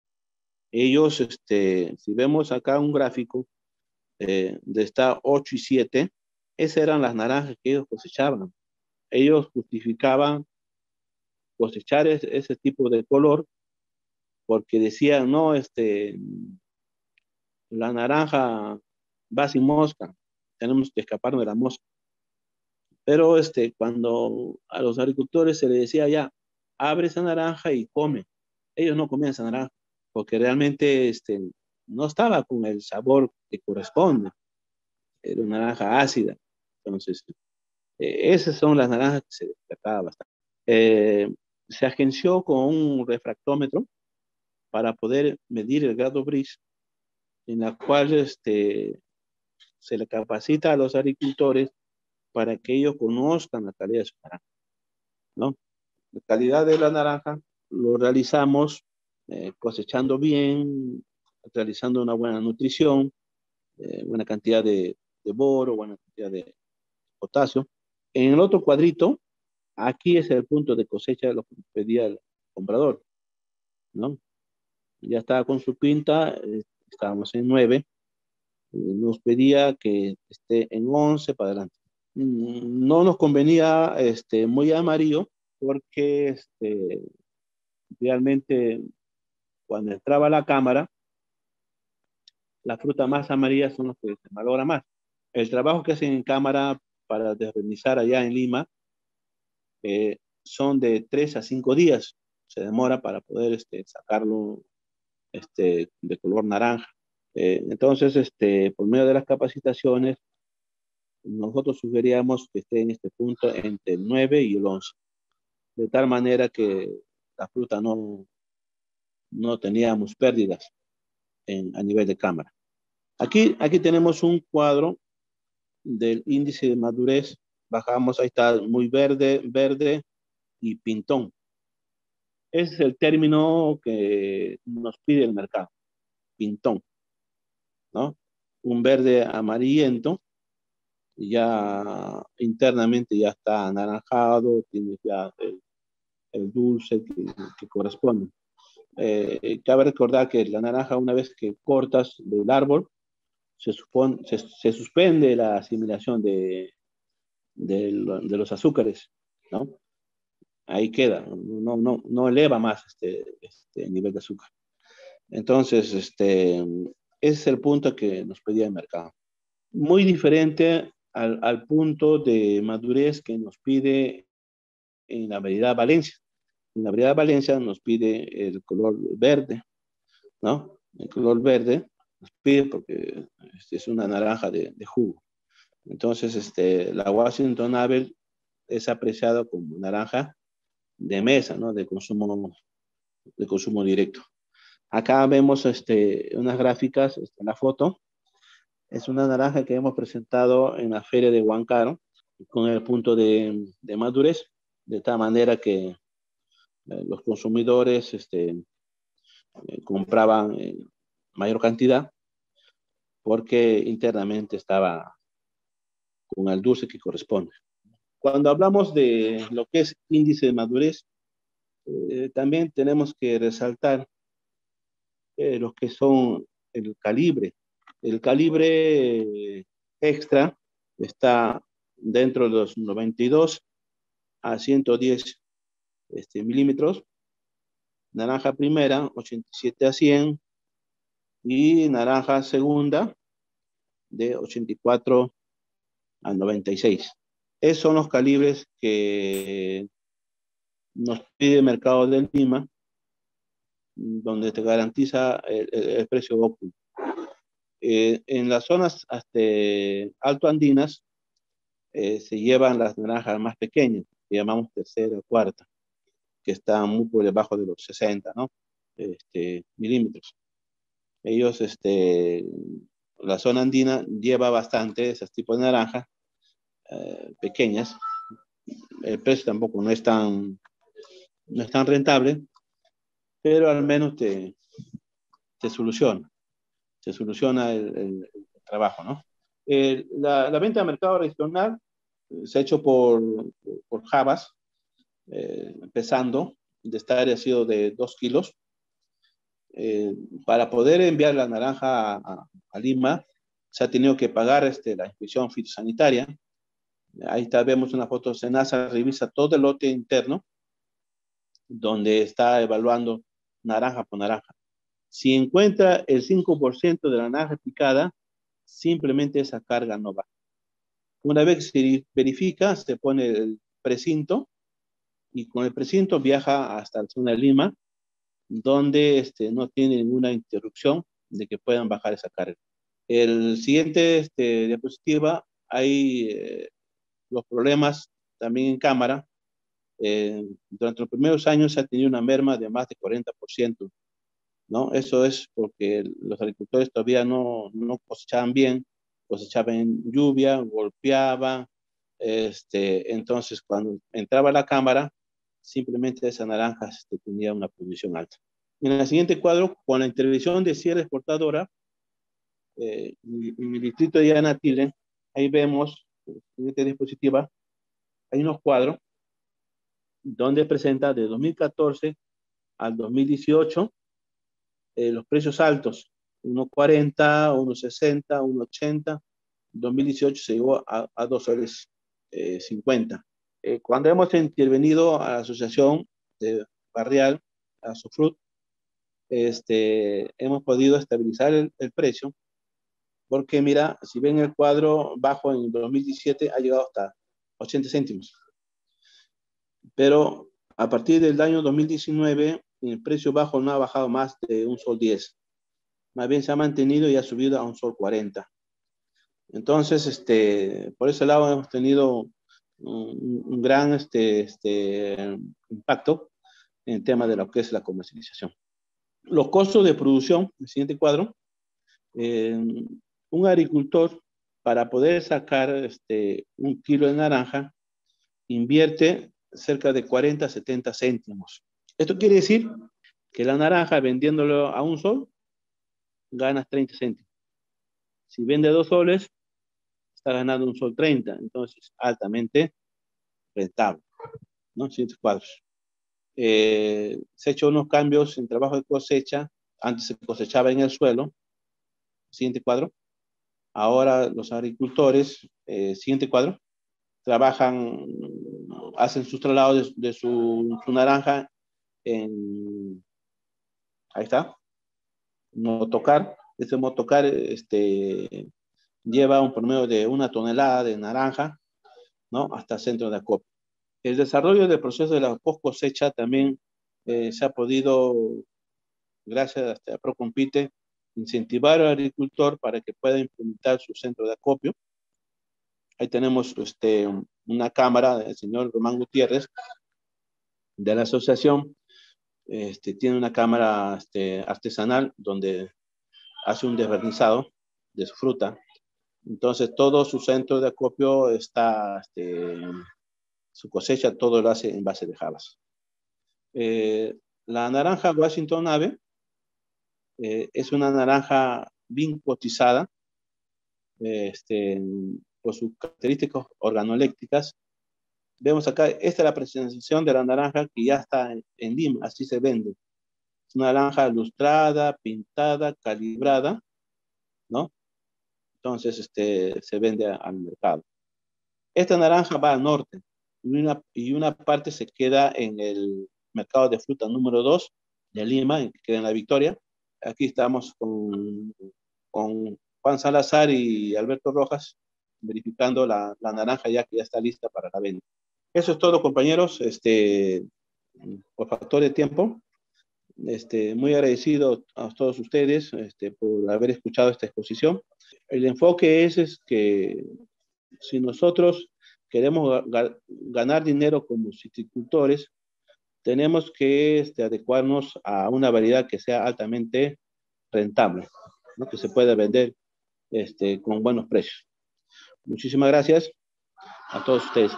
Ellos, si vemos acá un gráfico de esta 8 y 7, esas eran las naranjas que ellos cosechaban. Ellos justificaban cosechar ese tipo de color porque decían, no, la naranja va sin mosca, tenemos que escaparnos de la mosca. Pero cuando a los agricultores se les decía ya, abre esa naranja y come, ellos no comían esa naranja porque realmente no estaba con el sabor que corresponde, era una naranja ácida. Entonces, esas son las naranjas que se destacaban bastante. Se agenció con un refractómetro para poder medir el grado gris, en la cual se le capacita a los agricultores para que ellos conozcan la calidad de su naranja, ¿no? La calidad de la naranja lo realizamos cosechando bien, realizando una buena nutrición, buena cantidad de boro, buena cantidad de potasio. En el otro cuadrito, aquí es el punto de cosecha de lo que pedía el comprador, ¿no? Ya estaba con su pinta, estábamos en 9, nos pedía que esté en 11 para adelante. No nos convenía muy amarillo porque realmente cuando entraba a la cámara, las frutas más amarillas son las que se malogran más. El trabajo que hacen en cámara para desvernizar allá en Lima son de 3 a 5 días. Se demora para poder sacarlo de color naranja. Entonces, por medio de las capacitaciones, nosotros sugeríamos que esté en este punto entre el 9 y el 11, de tal manera que la fruta no teníamos pérdidas a nivel de cámara. Aquí tenemos un cuadro del índice de madurez. Bajamos, ahí está muy verde, verde y pintón. Ese es el término que nos pide el mercado, pintón, ¿no? Un verde amarillento, ya internamente ya está anaranjado, tiene ya el dulce que corresponde. Cabe recordar que la naranja, una vez que cortas del árbol, se suspende la asimilación de los azúcares, ¿no? Ahí queda, no eleva más este nivel de azúcar. Entonces, ese es el punto que nos pedía el mercado. Muy diferente al punto de madurez que nos pide en la variedad Valencia. En la variedad Valencia nos pide el color verde, ¿no? El color verde nos pide porque es una naranja de jugo. Entonces, la Washington Apple es apreciado como naranja de mesa, ¿no? De consumo directo. Acá vemos unas gráficas, en la foto. Es una naranja que hemos presentado en la feria de Huancayo con el punto de madurez, de tal manera que los consumidores compraban mayor cantidad porque internamente estaba con el dulce que corresponde. Cuando hablamos de lo que es índice de madurez, también tenemos que resaltar lo que son el calibre. El calibre extra está dentro de los 92 a 110 milímetros. Naranja primera, 87 a 100. Y naranja segunda, de 84 a 96. Esos son los calibres que nos pide el mercado de Lima, donde te garantiza el precio óptimo. En las zonas altoandinas se llevan las naranjas más pequeñas, que llamamos tercera o cuarta, que están muy por debajo de los 60, ¿no? Milímetros. Ellos, la zona andina lleva bastante esos tipos de naranjas pequeñas. El precio tampoco no es tan rentable, pero al menos te soluciona. Se soluciona el trabajo, ¿no? La venta de mercado regional se ha hecho por Javas, empezando. de esta área ha sido de 2 kilos. Para poder enviar la naranja a Lima, se ha tenido que pagar la inspección fitosanitaria. Ahí está, vemos una foto. SENASA revisa todo el lote interno, donde está evaluando naranja por naranja. Si encuentra el 5% de la naranja picada, simplemente esa carga no va. Una vez que se verifica, se pone el precinto, y con el precinto viaja hasta la zona de Lima, donde no tiene ninguna interrupción de que puedan bajar esa carga. El siguiente diapositiva, hay los problemas también en cámara. Durante los primeros años se ha tenido una merma de más de 40%, ¿no? Eso es porque los agricultores todavía no cosechaban bien, cosechaban en lluvia, golpeaban. Entonces, cuando entraba la cámara, simplemente esa naranja tenía una producción alta. En el siguiente cuadro, con la intervención de Sierra Exportadora, en el distrito de Yanatile, ahí vemos, en esta diapositiva, hay unos cuadros donde presenta de 2014 al 2018 los precios altos, 1.40, 1.60, 1.80. 2018 se llegó a 2 soles 50. Cuando hemos intervenido a la asociación barrial, a Sofrut, hemos podido estabilizar el precio, porque mira, si ven el cuadro bajo en 2017 ha llegado hasta 80 céntimos. Pero a partir del año 2019, el precio bajo no ha bajado más de 1 sol 10. Más bien se ha mantenido y ha subido a 1 sol 40. Entonces, por ese lado hemos tenido un gran impacto en el tema de lo que es la comercialización. Los costos de producción, el siguiente cuadro. Un agricultor, para poder sacar 1 kilo de naranja, invierte cerca de 40 a 70 céntimos. Esto quiere decir que la naranja, vendiéndolo a 1 sol, ganas 30 céntimos. Si vende 2 soles, está ganando 1 sol 30. Entonces, altamente rentable, ¿no? Siguientes cuadros. Se ha hecho unos cambios en trabajo de cosecha. Antes se cosechaba en el suelo. Siguiente cuadro. Ahora los agricultores, siguiente cuadro, trabajan, hacen sus traslados de su naranja en, ahí está, motocar. Este motocar lleva un promedio de 1 tonelada de naranja, ¿no? Hasta el centro de acopio. El desarrollo del proceso de la post cosecha también se ha podido, gracias a Procompite, incentivar al agricultor para que pueda implementar su centro de acopio. Ahí tenemos una cámara del señor Román Gutiérrez de la asociación. Tiene una cámara artesanal donde hace un desvernizado de su fruta. Entonces todo su centro de acopio está, su cosecha, todo lo hace en base de jabas. La naranja Washington Ave es una naranja bien cotizada por sus características organolépticas. Vemos acá, esta es la presentación de la naranja que ya está en Lima, así se vende. Es una naranja lustrada, pintada, calibrada, ¿no? Entonces se vende al mercado. Esta naranja va al norte y una parte se queda en el mercado de fruta número 2 de Lima, que queda en La Victoria. Aquí estamos con Juan Salazar y Alberto Rojas verificando la naranja ya que ya está lista para la venta. Eso es todo, compañeros. Por factor de tiempo, muy agradecido a todos ustedes por haber escuchado esta exposición. El enfoque es que si nosotros queremos ganar dinero como citricultores, tenemos que adecuarnos a una variedad que sea altamente rentable, ¿no? Que se pueda vender con buenos precios. Muchísimas gracias a todos ustedes.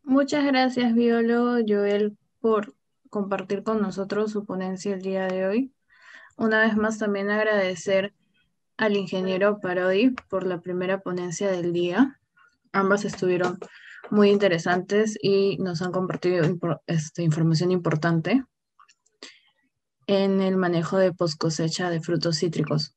Muchas gracias, biólogo Joel, por compartir con nosotros su ponencia el día de hoy. Una vez más, también agradecer al ingeniero Parodi por la primera ponencia del día. Ambas estuvieron muy interesantes y nos han compartido información importante en el manejo de post cosecha de frutos cítricos.